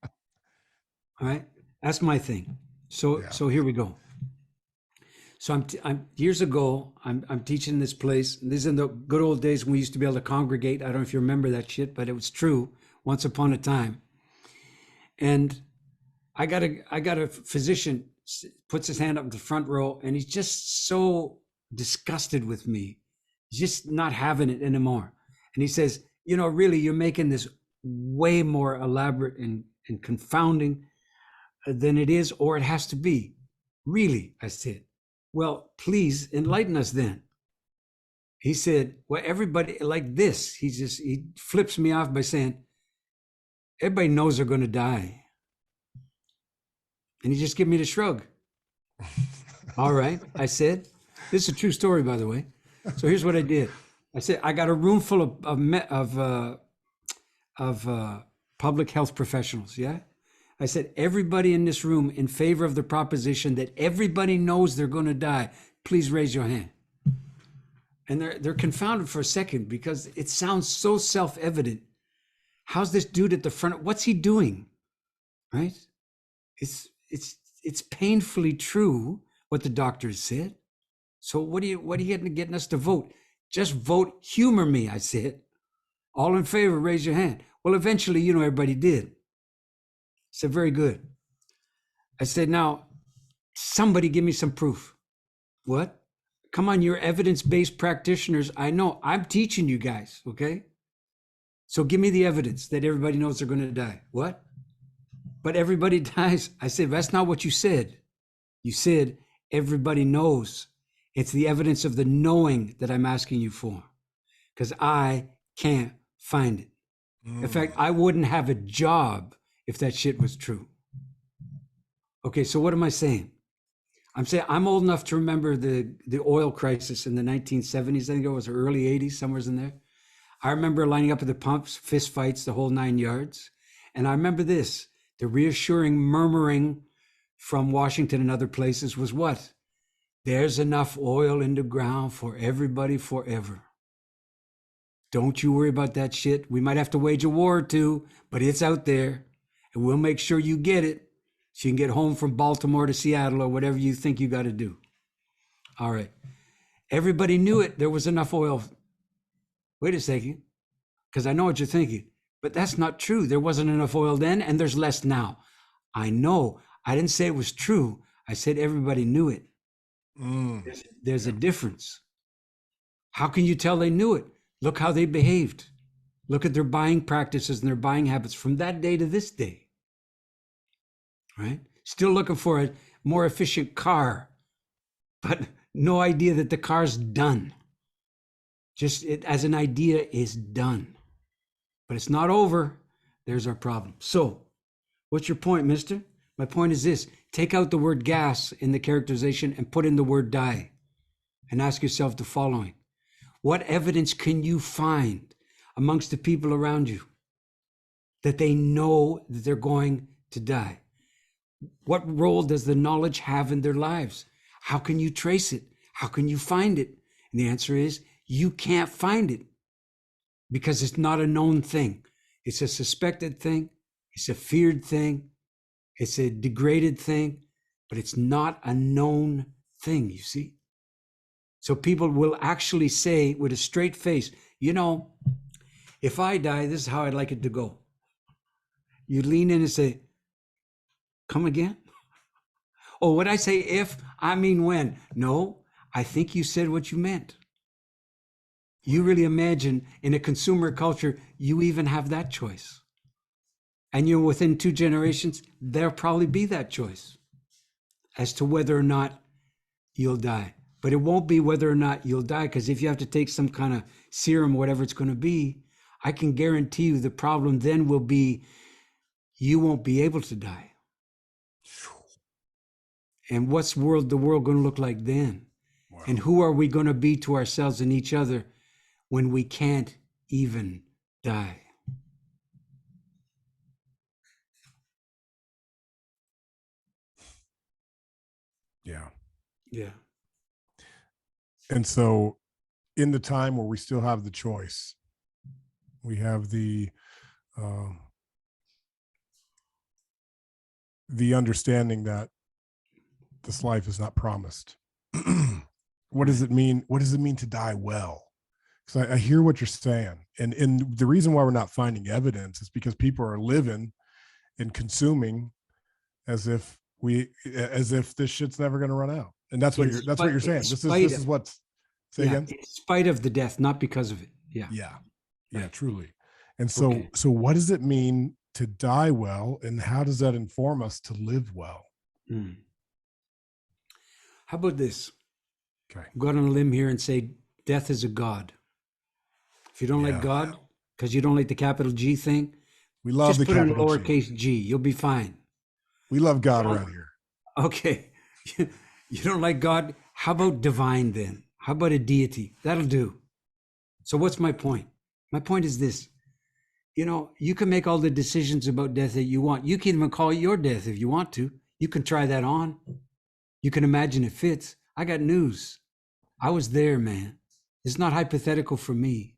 right. That's my thing. So here we go. So I'm years ago, I'm teaching this place. These are the good old days when we used to be able to congregate. I don't know if you remember that shit, but it was true once upon a time. And I got a physician puts his hand up in the front row, and he's just so disgusted with me. He's just not having it anymore. And he says, really, you're making this way more elaborate and confounding than it is, or it has to be. Really, I said. Well, please enlighten us then. He said, well, everybody like this. He flips me off by saying, everybody knows they're going to die. And he just gave me the shrug. All right, I said, this is a true story, by the way. So here's what I did. I said, I got a room full of public health professionals. Yeah. I said, everybody in this room in favor of the proposition that everybody knows they're going to die, please raise your hand. And they're confounded for a second because it sounds so self-evident. How's this dude at the front? What's he doing? Right? It's painfully true what the doctors said. So what are you getting us to vote? Just vote, humor me, I said. All in favor, raise your hand. Well, eventually, everybody did. I said, very good. I said, now, somebody give me some proof. What? Come on, you're evidence-based practitioners. I know, I'm teaching you guys, okay? So give me the evidence that everybody knows they're going to die. What? But everybody dies. I said, that's not what you said. You said everybody knows. It's the evidence of the knowing that I'm asking you for, because I can't find it. In fact, I wouldn't have a job if that shit was true. Okay, so what am I saying? I'm saying I'm old enough to remember the oil crisis in the 1970s. I think it was early 80s, somewhere in there. I remember lining up at the pumps, fist fights, the whole 9 yards. And I remember this, the reassuring murmuring from Washington and other places was what? There's enough oil in the ground for everybody forever. Don't you worry about that shit. We might have to wage a war or two, but it's out there. And we'll make sure you get it so you can get home from Baltimore to Seattle or whatever you think you got to do. All right. Everybody knew it. There was enough oil. Wait a second, because I know what you're thinking. But that's not true. There wasn't enough oil then, and there's less now. I know. I didn't say it was true. I said everybody knew it. There's a difference. How can you tell they knew it? Look how they behaved. Look at their buying practices and their buying habits from that day to this day. Right? Still looking for a more efficient car, but no idea that the car's done. Just it, as an idea is done. But it's not over. There's our problem. So, what's your point, mister? My point is this. Take out the word gas in the characterization and put in the word die. And ask yourself the following. What evidence can you find amongst the people around you that they know that they're going to die? What role does the knowledge have in their lives? How can you trace it? How can you find it? And the answer is you can't find it because it's not a known thing. It's a suspected thing. It's a feared thing. It's a degraded thing, but it's not a known thing, you see? So people will actually say with a straight face, you know, if I die, this is how I'd like it to go. You lean in and say, come again? Oh, what I say if, I mean when. No, I think you said what you meant. You really imagine in a consumer culture, you even have that choice. And you're within 2 generations, there'll probably be that choice as to whether or not you'll die. But it won't be whether or not you'll die, because if you have to take some kind of serum, whatever it's going to be, I can guarantee you the problem then will be you won't be able to die. And what's the world going to look like then? Wow. And who are we going to be to ourselves and each other when we can't even die? Yeah. Yeah. And so in the time where we still have the choice, we have the understanding that this life is not promised. What does it mean? What does it mean to die well? Because I hear what you're saying. And the reason why we're not finding evidence is because people are living and consuming as if this shit's never going to run out. And that's what you're saying. This is what's again? In spite of the death, not because of it. Yeah. Yeah. Yeah, right. Truly. And so, so what does it mean to die well, and how does that inform us to live well? How about this? Okay. Go out on a limb here and say death is a god. If you don't like God, because you don't like the capital G thing, we love just the put it in capital lowercase G. You'll be fine. We love God around here. Okay. You don't like God? How about divine then? How about a deity? That'll do. So what's my point? My point is this. You know, you can make all the decisions about death that you want. You can even call it your death if you want to. You can try that on. You can imagine it fits. I got news. I was there, man. It's not hypothetical for me.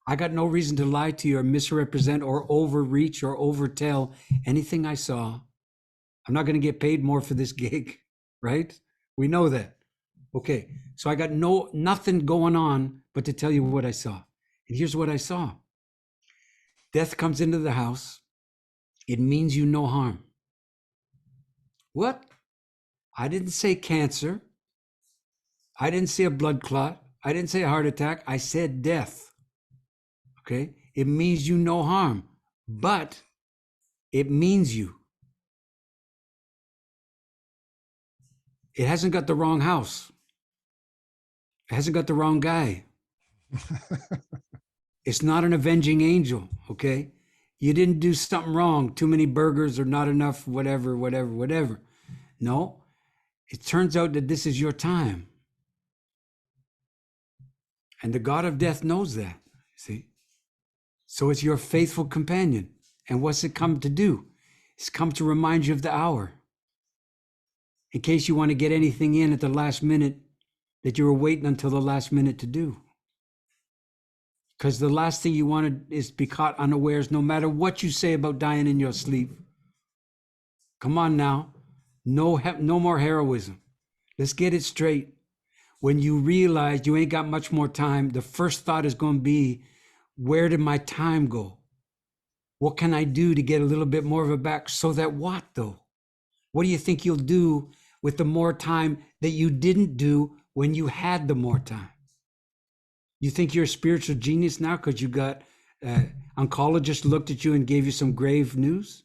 I got no reason to lie to you or misrepresent or overreach or overtell anything I saw. I'm not going to get paid more for this gig, right? We know that. Okay, so I got nothing going on but to tell you what I saw. And here's what I saw. Death comes into the house. It means you no harm. What? I didn't say cancer. I didn't say a blood clot. I didn't say a heart attack. I said death. Okay? It means you no harm, but it means you. It hasn't got the wrong house. It hasn't got the wrong guy. It's not an avenging angel, okay? You didn't do something wrong, too many burgers or not enough, whatever. No, it turns out that this is your time. And the God of death knows that, see? So it's your faithful companion. And what's it come to do? It's come to remind you of the hour. In case you want to get anything in at the last minute that you were waiting until the last minute to do. Because the last thing you wanted is to be caught unawares, no matter what you say about dying in your sleep. Come on now. No more heroism. Let's get it straight. When you realize you ain't got much more time, the first thought is going to be, where did my time go? What can I do to get a little bit more of it back? So that what, though? What do you think you'll do with the more time that you didn't do when you had the more time? You think you're a spiritual genius now because you got oncologist looked at you and gave you some grave news?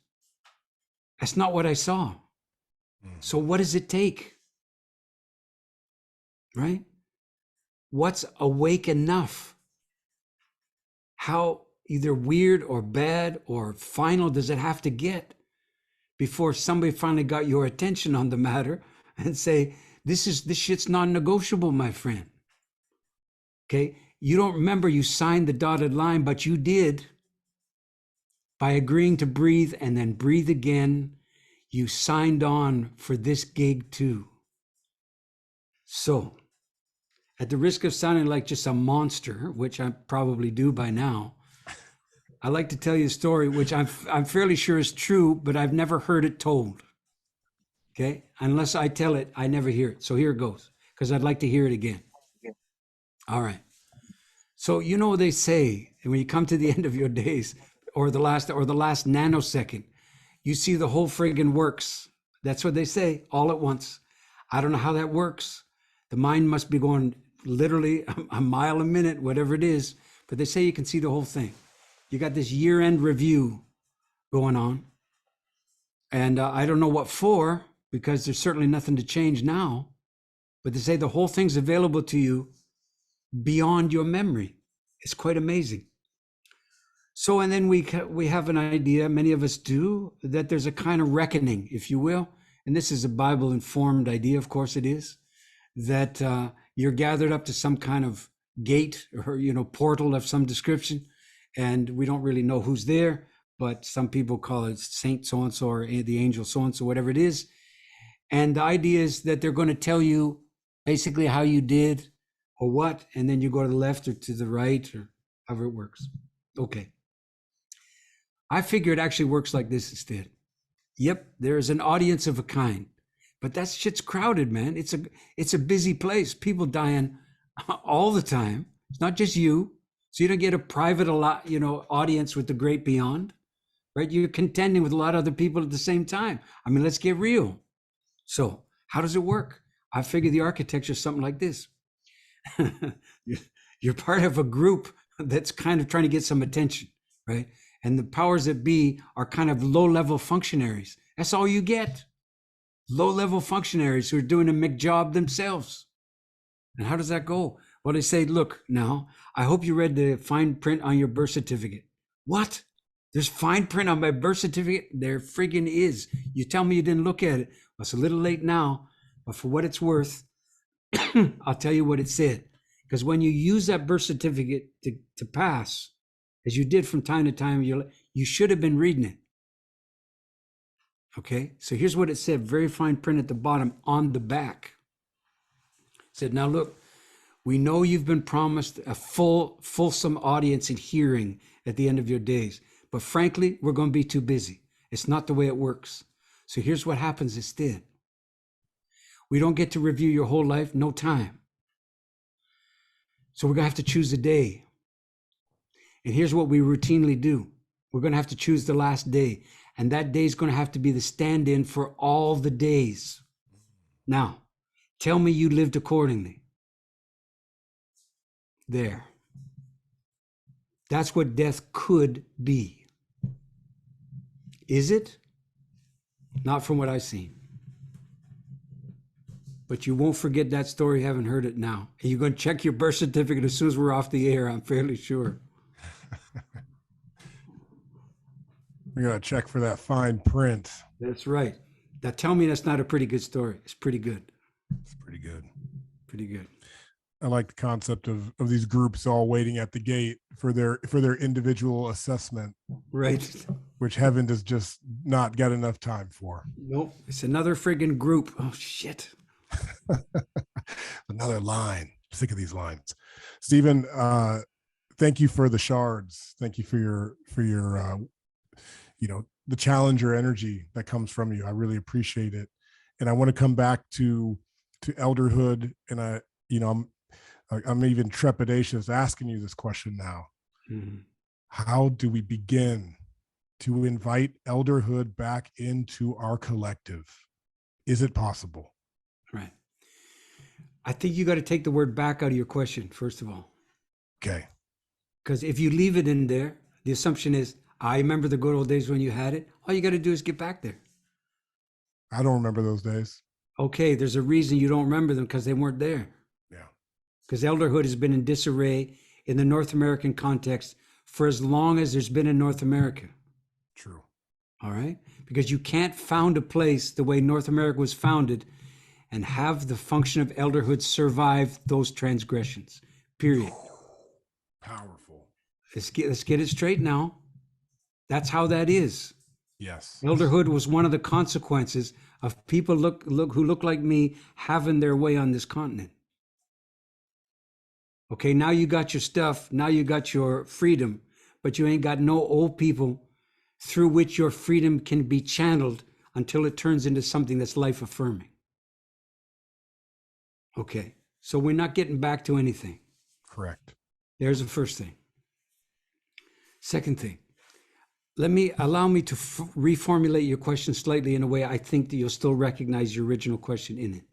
That's not what I saw. So what does it take? Right? What's awake enough? How either weird or bad or final does it have to get before somebody finally got your attention on the matter and say, this shit's non-negotiable, my friend. Okay? You don't remember you signed the dotted line, but you did. By agreeing to breathe and then breathe again, you signed on for this gig too. So, at the risk of sounding like just a monster, which I probably do by now, I like to tell you a story, which I'm fairly sure is true, but I've never heard it told. Okay, unless I tell it, I never hear it. So here it goes, because I'd like to hear it again. All right. So you know they say when you come to the end of your days, or the last nanosecond, you see the whole friggin' works. That's what they say, all at once. I don't know how that works. The mind must be going literally a mile a minute, whatever it is. But they say you can see the whole thing. You got this year-end review going on. And I don't know what for, because there's certainly nothing to change now. But they say the whole thing's available to you beyond your memory. It's quite amazing. So, and then we have an idea, many of us do, that there's a kind of reckoning, if you will. And this is a Bible-informed idea, of course it is, that you're gathered up to some kind of gate or, portal of some description. And we don't really know who's there, but some people call it Saint so-and-so or the angel so-and-so, whatever it is. And the idea is that they're going to tell you basically how you did or what, and then you go to the left or to the right or however it works. Okay. I figure it actually works like this instead. Yep, there's an audience of a kind, but that shit's crowded, man. It's a busy place. People dying all the time. It's not just you. So you don't get a private, audience with the great beyond, right? You're contending with a lot of other people at the same time. I mean, let's get real. So how does it work? I figure the architecture is something like this. You're part of a group that's kind of trying to get some attention, right? And the powers that be are kind of low-level functionaries. That's all you get. Low-level functionaries who are doing a McJob themselves. And how does that go? Well, they say, look, now, I hope you read the fine print on your birth certificate. What? There's fine print on my birth certificate? There friggin' is. You tell me you didn't look at it. Well, it's a little late now, but for what it's worth, I'll tell you what it said. Because when you use that birth certificate to pass, as you did from time to time, you should have been reading it. Okay, so here's what it said, very fine print at the bottom on the back. It said, now look, we know you've been promised a fulsome audience and hearing at the end of your days, but frankly, we're going to be too busy. It's not the way it works. So here's what happens instead. We don't get to review your whole life, no time. So we're going to have to choose a day. And here's what we routinely do. We're going to have to choose the last day. And that day is going to have to be the stand-in for all the days. Now, tell me you lived accordingly. There. That's what death could be. Is it? Not from what I've seen. But you won't forget that story, haven't heard it now. And you're going to check your birth certificate as soon as we're off the air, I'm fairly sure. We're going to check for that fine print. That's right. Now tell me that's not a pretty good story. It's pretty good. It's pretty good. Pretty good. I like the concept of these groups all waiting at the gate for their individual assessment. Right. Which heaven does just not got enough time for. Nope. It's another friggin' group. Oh, shit. Another line. I'm sick of these lines. Stephen, thank you for the shards. Thank you for your the challenger energy that comes from you. I really appreciate it. And I want to come back to elderhood. And I'm even trepidatious asking you this question now. Mm-hmm. How do we begin to invite elderhood back into our collective? Is it possible? Right. I think you got to take the word back out of your question, first of all. Okay. Because if you leave it in there, the assumption is, I remember the good old days when you had it. All you got to do is get back there. I don't remember those days. Okay, there's a reason you don't remember them, because they weren't there. Yeah. Because elderhood has been in disarray in the North American context for as long as there's been in North America. True. All right? Because you can't found a place the way North America was founded and have the function of elderhood survive those transgressions. Period. Powerful. Let's get it straight now. That's how that is. Yes. Elderhood was one of the consequences of people who look like me having their way on this continent. Okay, now you got your stuff. Now you got your freedom. but you ain't got no old people through which your freedom can be channeled until it turns into something that's life affirming. Okay, so we're not getting back to anything. Correct. There's the first thing. Second thing, allow me to reformulate your question slightly in a way I think that you'll still recognize your original question in it.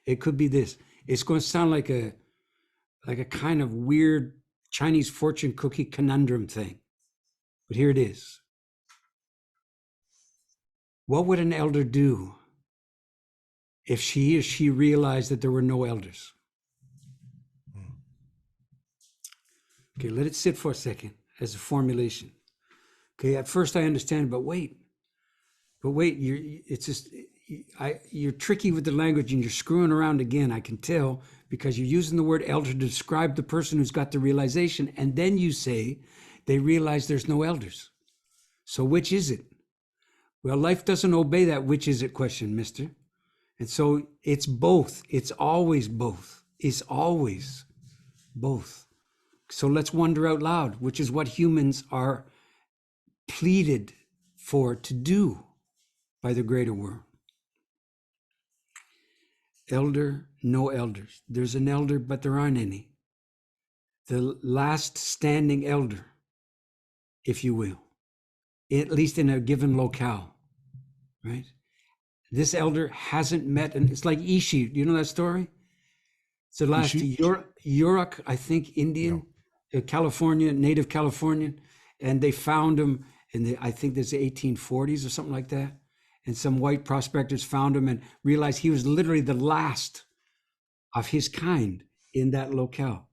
It could be this. It's going to sound like a kind of weird Chinese fortune cookie conundrum thing. But here it is. What would an elder do if she or she realized that there were no elders? Okay, let it sit for a second as a formulation. Okay, at first I understand, but wait, you're tricky with the language and you're screwing around again, I can tell, because you're using the word elder to describe the person who's got the realization, and then you say they realize there's no elders. So which is it? Well, life doesn't obey that which is it question, mister. And so it's both. It's always both. It's always both. So let's wonder out loud, which is what humans are pleaded for to do by the greater world. Elder, no elders. There's an elder, but there aren't any. The last standing elder, if you will, at least in a given locale, right? This elder hasn't met, and it's like Ishi. Do you know that story? It's the last Yurok, I think, Indian, California, native Californian, and they found him I think there's the 1840s or something like that. And some white prospectors found him and realized he was literally the last of his kind in that locale.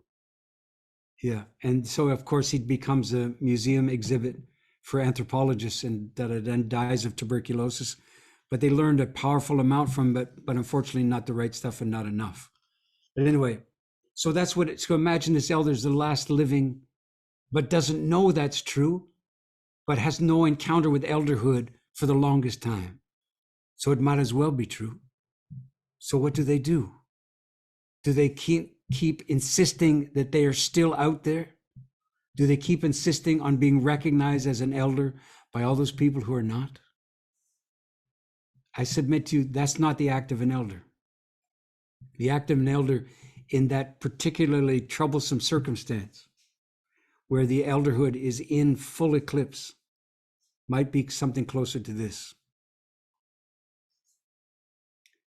Yeah. And so, of course, he becomes a museum exhibit for anthropologists and then dies of tuberculosis. But they learned a powerful amount from it, but unfortunately not the right stuff and not enough. But anyway, so that's what it's, so imagine this elder is the last living, but doesn't know that's true, but has no encounter with elderhood for the longest time. So it might as well be true. So what do? Do they keep insisting that they are still out there? Do they keep insisting on being recognized as an elder by all those people who are not? I submit to you, that's not the act of an elder. The act of an elder in that particularly troublesome circumstance where the elderhood is in full eclipse might be something closer to this.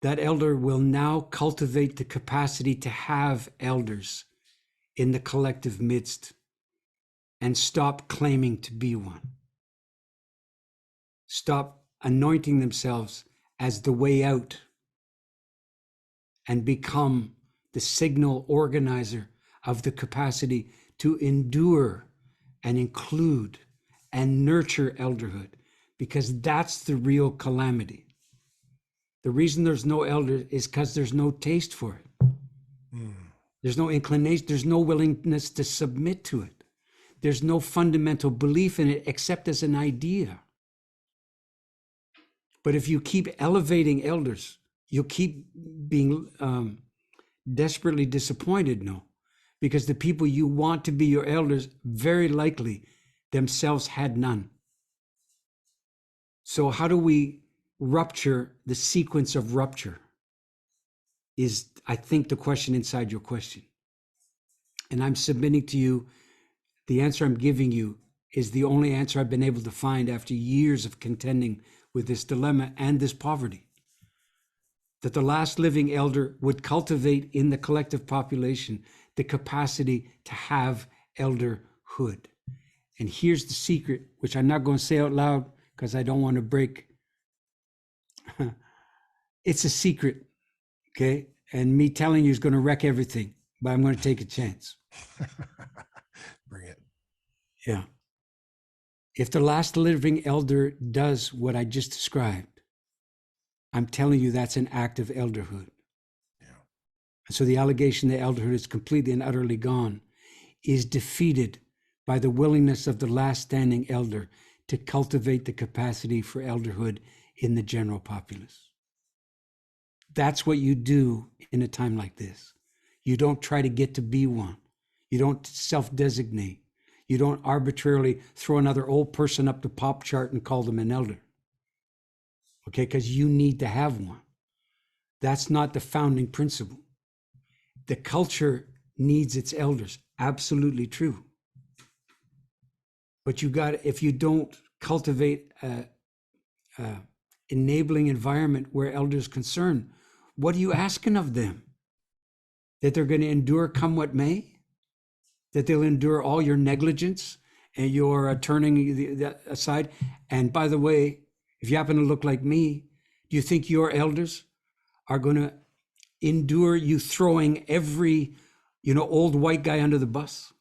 That elder will now cultivate the capacity to have elders in the collective midst and stop claiming to be one. Stop anointing themselves as the way out and become the signal organizer of the capacity to endure and include and nurture elderhood, because that's the real calamity. The reason there's no elder is because there's no taste for it. There's no inclination, there's no willingness to submit to it. There's no fundamental belief in it except as an idea. But if you keep elevating elders, you'll keep being desperately disappointed, no? Because the people you want to be your elders very likely themselves had none. So how do we rupture the sequence of rupture is, I think, the question inside your question. And I'm submitting to you, the answer I'm giving you is the only answer I've been able to find after years of contending with this dilemma and this poverty. That the last living elder would cultivate in the collective population the capacity to have elderhood. And here's the secret, which I'm not going to say out loud because I don't want to break. It's a secret, okay? And me telling you is going to wreck everything, but I'm going to take a chance. Bring it. Yeah. If the last living elder does what I just described, I'm telling you that's an act of elderhood. Yeah. And so the allegation that elderhood is completely and utterly gone is defeated by the willingness of the last standing elder to cultivate the capacity for elderhood in the general populace. That's what you do in a time like this. You don't try to get to be one. You don't self-designate. You don't arbitrarily throw another old person up the pop chart and call them an elder. Okay, because you need to have one. That's not the founding principle. The culture needs its elders. Absolutely true. But if you don't cultivate a enabling environment where elders concerned, what are you asking of them? That they're going to endure come what may? That they'll endure all your negligence and your turning aside? And by the way, if you happen to look like me, do you think your elders are going to endure you throwing every, old white guy under the bus?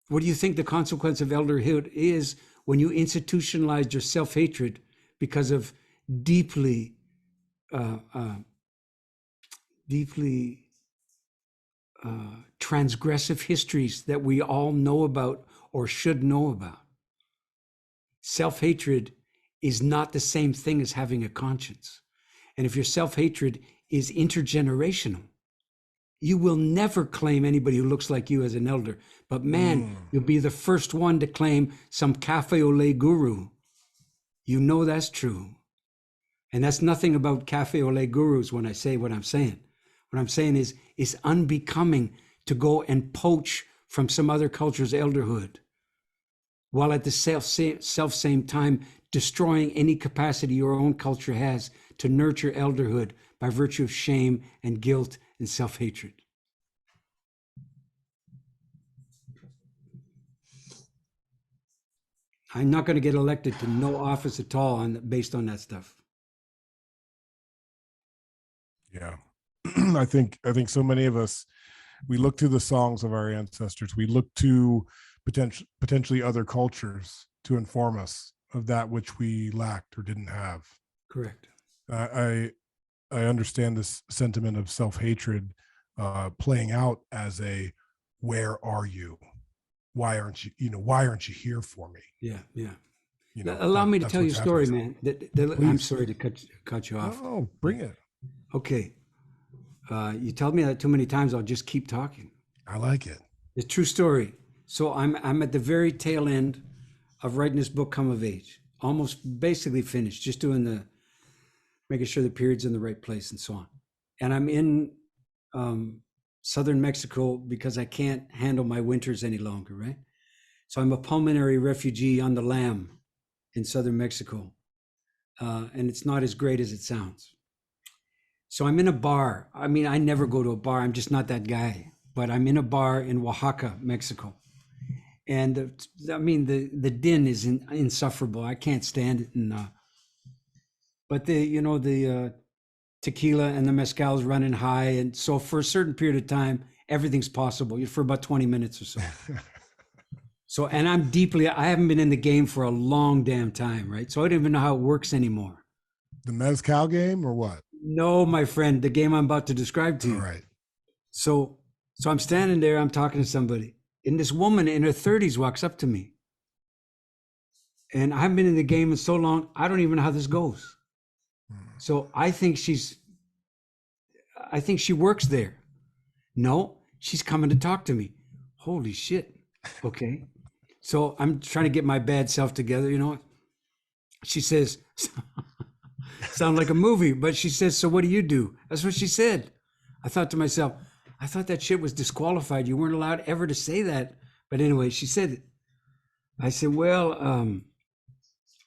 What do you think the consequence of elderhood is when you institutionalize your self-hatred because of deeply transgressive histories that we all know about or should know about? Self-hatred is not the same thing as having a conscience. And if your self-hatred is intergenerational, you will never claim anybody who looks like you as an elder. But man, you'll be the first one to claim some cafe au lait guru. You know that's true. And that's nothing about cafe au lait gurus when I say what I'm saying. What I'm saying is it's unbecoming to go and poach from some other culture's elderhood, while at the same time destroying any capacity your own culture has to nurture elderhood by virtue of shame and guilt and self-hatred. I'm not going to get elected to no office at all based on that stuff. Yeah. I think so many of us, we look to the songs of our ancestors. We look to potentially other cultures to inform us of that which we lacked or didn't have. Correct. I understand this sentiment of self-hatred playing out as a, where are you? Why aren't you here for me? Yeah. Allow me to tell you a story, man. I'm sorry to cut you off. Oh, bring it. Okay. You tell me that too many times, I'll just keep talking. I like it. It's a true story. So I'm at the very tail end of writing this book, Come of Age. Almost basically finished, just making sure the period's in the right place and so on. And I'm in southern Mexico because I can't handle my winters any longer, right? So I'm a pulmonary refugee on the lam in southern Mexico. And it's not as great as it sounds. So I'm in a bar. I mean, I never go to a bar. I'm just not that guy. But I'm in a bar in Oaxaca, Mexico. And the din is insufferable. I can't stand it. And but the tequila and the mezcal is running high, and so for a certain period of time, everything's possible for about 20 minutes or so. So, and I haven't been in the game for a long damn time, right? So I don't even know how it works anymore. The mezcal game or what? No, my friend, the game I'm about to describe to you. All right. So I'm standing there, I'm talking to somebody, and this woman in her 30s walks up to me. And I haven't been in the game in so long, I don't even know how this goes. So I think she works there. No, she's coming to talk to me. Holy shit. Okay. So I'm trying to get my bad self together, She says, sound like a movie, but she says, so what do you do? That's what she said. I thought to myself, I thought that shit was disqualified. You weren't allowed ever to say that. But anyway, she said it. I said, well,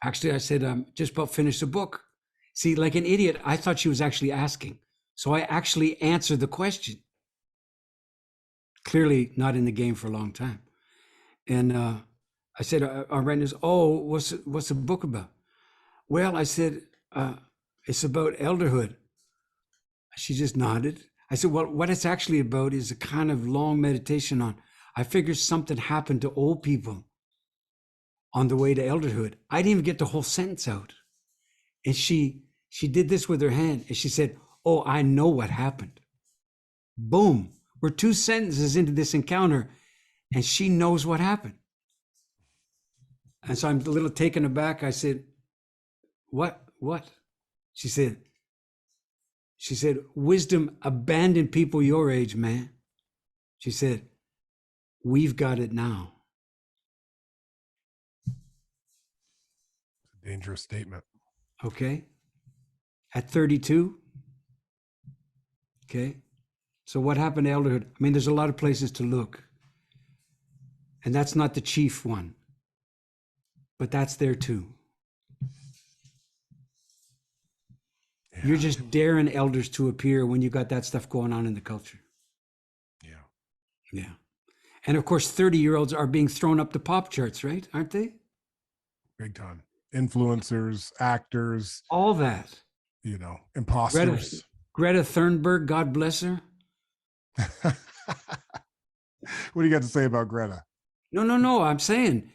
actually, I said, I'm just about finished the book. See, like an idiot, I thought she was actually asking. So I actually answered the question. Clearly not in the game for a long time. And I said, I'm writing this. Oh, what's the book about? Well, I said, it's about elderhood. She just nodded. I said, well, what it's actually about is a kind of long meditation on, I figured something happened to old people on the way to elderhood. I didn't even get the whole sentence out. And she did this with her hand and she said, oh, I know what happened. Boom. We're 2 sentences into this encounter and she knows what happened. And so I'm a little taken aback. I said, what? She said, wisdom abandoned people your age, man. She said, We've got it now. Dangerous statement. Okay. At 32. Okay. So what happened to elderhood? I mean, there's a lot of places to look. And that's not the chief one. But that's there too. Yeah. You're just daring elders to appear when you got that stuff going on in the culture. Yeah. Yeah. And of course, 30-year-olds are being thrown up the pop charts, right? Aren't they? Big time. Influencers, actors, All that. you know, Greta, imposters. Greta Thunberg, God bless her. What do you got to say about Greta? No. I'm saying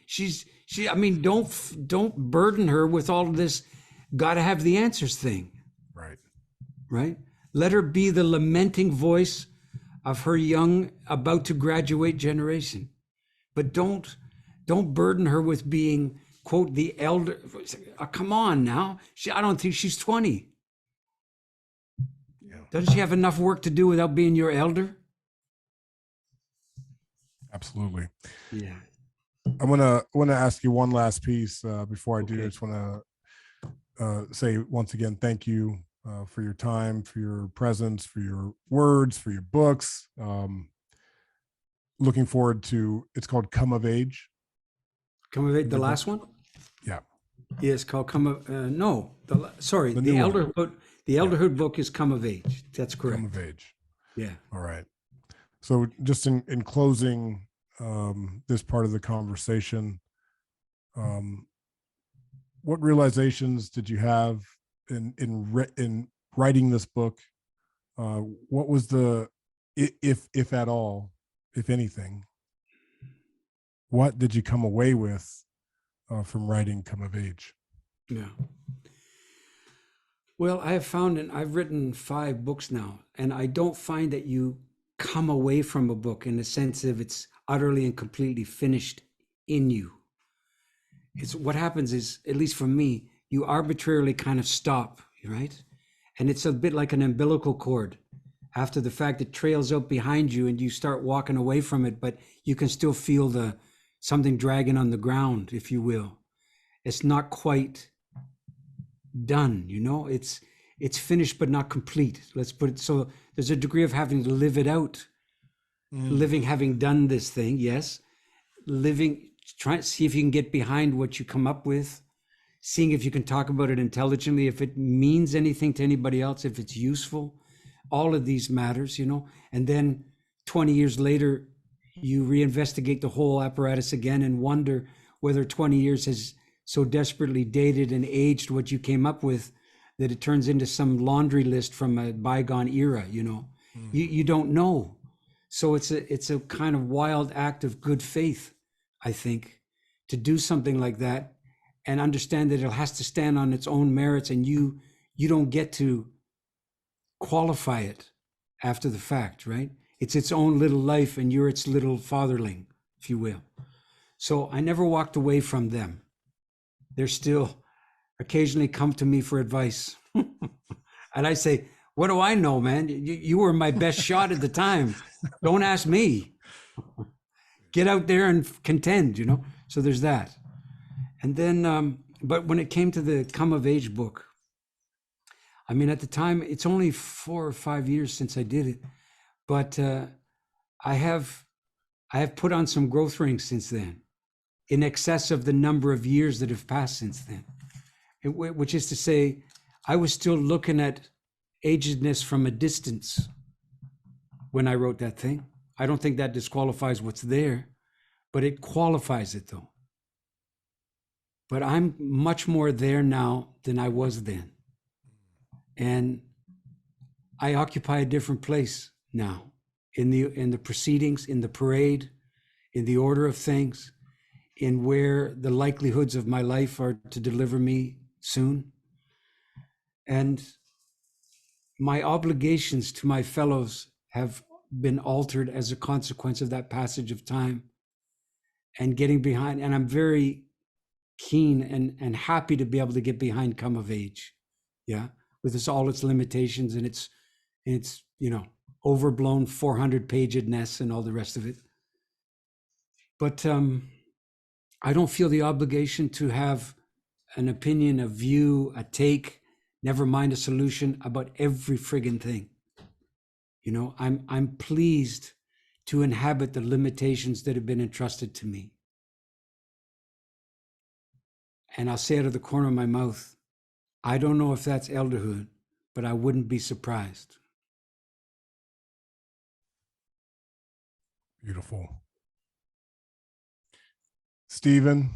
I mean, don't burden her with all of this gotta have the answers thing. Right? Let her be the lamenting voice of her young, about to graduate generation. But don't burden her with being, quote, the elder. Come on now. I don't think she's 20. Yeah. Doesn't she have enough work to do without being your elder? Absolutely. Yeah. I want to ask you one last piece before I do. Okay. I just want to say once again, thank you for your time, for your presence, for your words, for your books. Looking forward to, it's called Come of Age. Come of Age, the last one? Yeah. Yeah, it's called Come of, no, sorry, The the new one. elderhood, the elderhood book is Come of Age. That's correct. Come of Age. Yeah. All right. So just in closing this part of the conversation, what realizations did you have in writing this book? What was the, if at all, if anything, what did you come away with from writing Come of Age? Yeah. Well, I have found, and I've written 5 books now, and I don't find that you come away from a book in the sense of it's utterly and completely finished in you. It's what happens is, at least for me, you arbitrarily kind of stop, right? And it's a bit like an umbilical cord. After the fact, it trails out behind you and you start walking away from it, but you can still feel something dragging on the ground, if you will. It's not quite done, you know? It's finished but not complete. Let's put it so. There's a degree of having to live it out. Living, having done this thing, yes. Living, try to see if you can get behind what you come up with, seeing if you can talk about it intelligently, if it means anything to anybody else, if it's useful. All of these matters, you know. And then 20 years later, you reinvestigate the whole apparatus again and wonder whether 20 years has so desperately dated and aged what you came up with that it turns into some laundry list from a bygone era, you know. You don't know. So it's a kind of wild act of good faith, I think, to do something like that and understand that it has to stand on its own merits, and you don't get to qualify it after the fact, right? It's its own little life and you're its little fatherling, if you will. So I never walked away from them. They're still occasionally come to me for advice. And I say, what do I know, man? You were my best shot at the time. Don't ask me. Get out there and contend, you know? So there's that. And then, but when it came to the Come of Age book, I mean, at the time, it's only 4 or 5 years since I did it, but I have put on some growth rings since then, in excess of the number of years that have passed since then. Which is to say, I was still looking at agedness from a distance when I wrote that thing. I don't think that disqualifies what's there, but it qualifies it though. But I'm much more there now than I was then. And I occupy a different place now in the proceedings, in the parade, in the order of things, in where the likelihoods of my life are to deliver me soon. And my obligations to my fellows have been altered as a consequence of that passage of time and getting behind. And I'm very keen and happy to be able to get behind Come of Age. Yeah. With all its limitations and its you know, overblown 400-pagedness and all the rest of it. But I don't feel the obligation to have an opinion, a view, a take, never mind a solution about every friggin' thing. You know, I'm pleased to inhabit the limitations that have been entrusted to me. And I'll say out of the corner of my mouth, I don't know if that's elderhood, but I wouldn't be surprised. Beautiful. Stephen,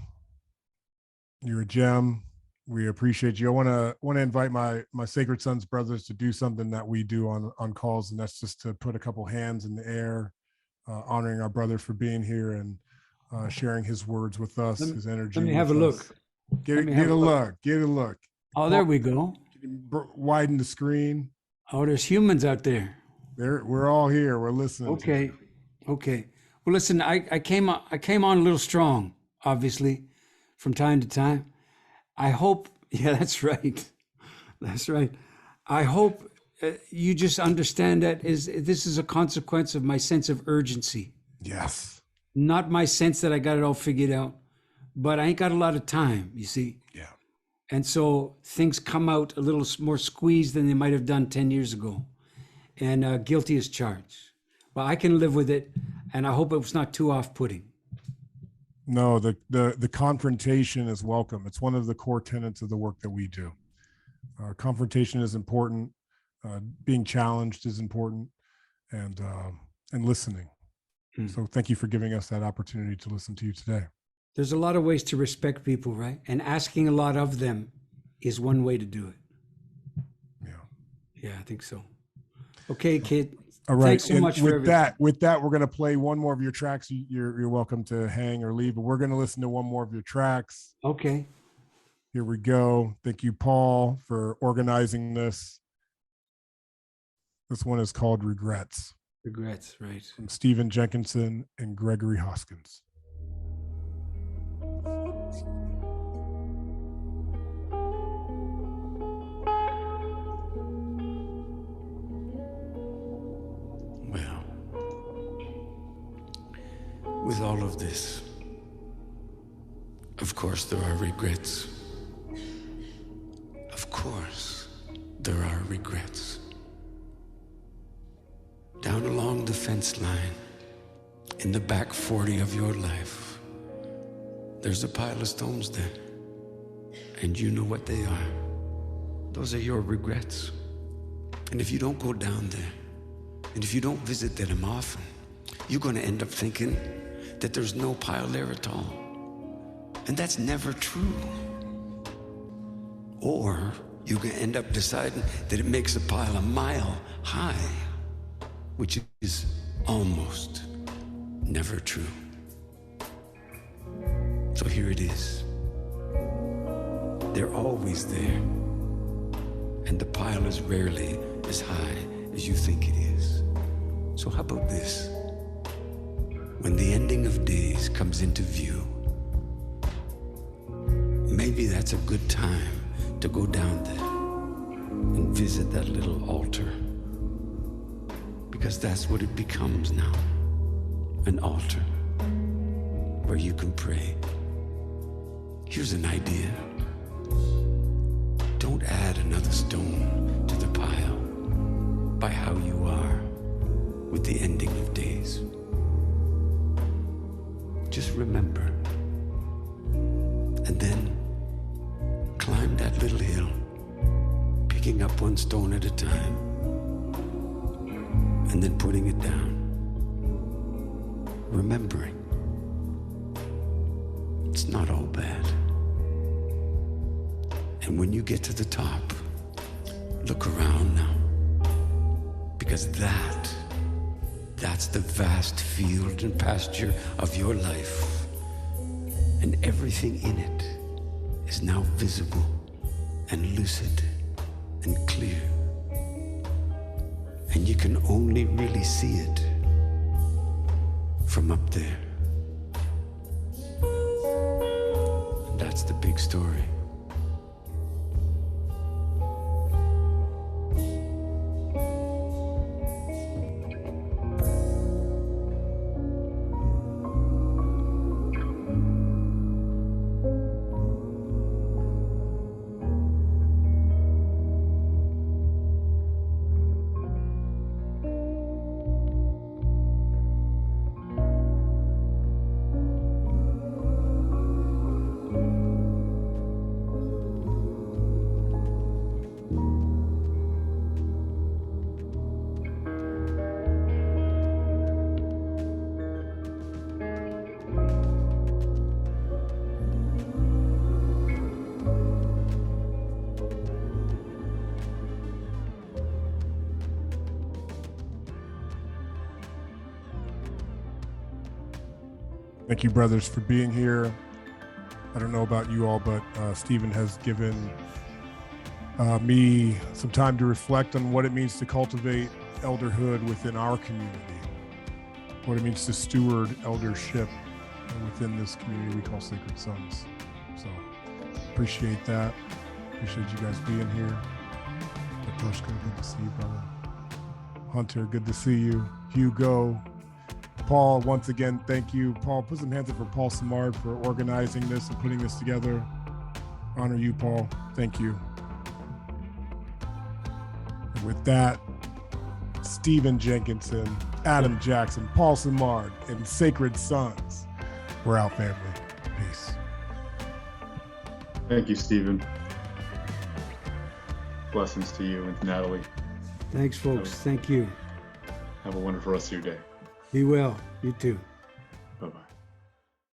you're a gem. We appreciate you. I want to invite my Sacred Sons brothers to do something that we do on calls, and that's just to put a couple hands in the air, honoring our brother for being here and sharing his words with us, his energy. Let me have a look. Get a look. Get a look. Oh, there we go. Widen the screen. Oh, there's humans out there. We're all here. We're listening. Okay. Okay. Well, listen, I came on a little strong, obviously, from time to time. I hope, yeah, that's right. That's right. I hope you just understand that this is a consequence of my sense of urgency. Yes. Not my sense that I got it all figured out, but I ain't got a lot of time, you see. Yeah. And so things come out a little more squeezed than they might have done 10 years ago. And guilty as charged. Well, I can live with it, and I hope it was not too off-putting. No, the confrontation is welcome. It's one of the core tenets of the work that we do. Confrontation is important. Being challenged is important, and listening. So thank you for giving us that opportunity to listen to you today. There's a lot of ways to respect people, right? And asking a lot of them is one way to do it. Yeah. Yeah, I think so. Okay, kid. All right. Thanks so much for everything. With that, we're going to play one more of your tracks. You're welcome to hang or leave, but we're going to listen to one more of your tracks. Okay. Here we go. Thank you, Paul, for organizing this. This one is called Regrets. Regrets, right. From Stephen Jenkinson and Gregory Hoskins. Well, with all of this, of course there are regrets. Of course there are regrets. Down along the fence line, in the back 40 of your life, there's a pile of stones there. And you know what they are. Those are your regrets. And if you don't go down there, and if you don't visit them often, you're going to end up thinking that there's no pile there at all. And that's never true. Or you're going to end up deciding that it makes a pile a mile high, which is almost never true. So here it is. They're always there. And the pile is rarely as high as you think it is. So how about this? When the ending of days comes into view, maybe that's a good time to go down there and visit that little altar. Because that's what it becomes now, an altar where you can pray. Here's an idea. Don't add another stone to the pile by how you are with the ending of days. Just remember, and then climb that little hill, picking up one stone at a time, and then putting it down, remembering it's not all bad. And when you get to the top, look around now, because that's the vast field and pasture of your life, and everything in it is now visible and lucid and clear. And you can only really see it from up there. And that's the big story. Thank you, brothers, for being here. I don't know about you all, but Stephen has given me some time to reflect on what it means to cultivate elderhood within our community, what it means to steward eldership within this community we call Sacred Sons. So appreciate that. Appreciate you guys being here. Patoshka, good to see you, brother. Hunter, good to see you. Hugo, Paul, once again, thank you. Paul, put some hands up for Paul Samard for organizing this and putting this together. Honor you, Paul. Thank you. And with that, Stephen Jenkinson, Adam Jackson, Paul Samard, and Sacred Sons. We're out, family. Peace. Thank you, Stephen. Blessings to you and to Natalie. Thanks, folks. Thank you. Have a wonderful rest of your day. Be well. You too. Bye-bye.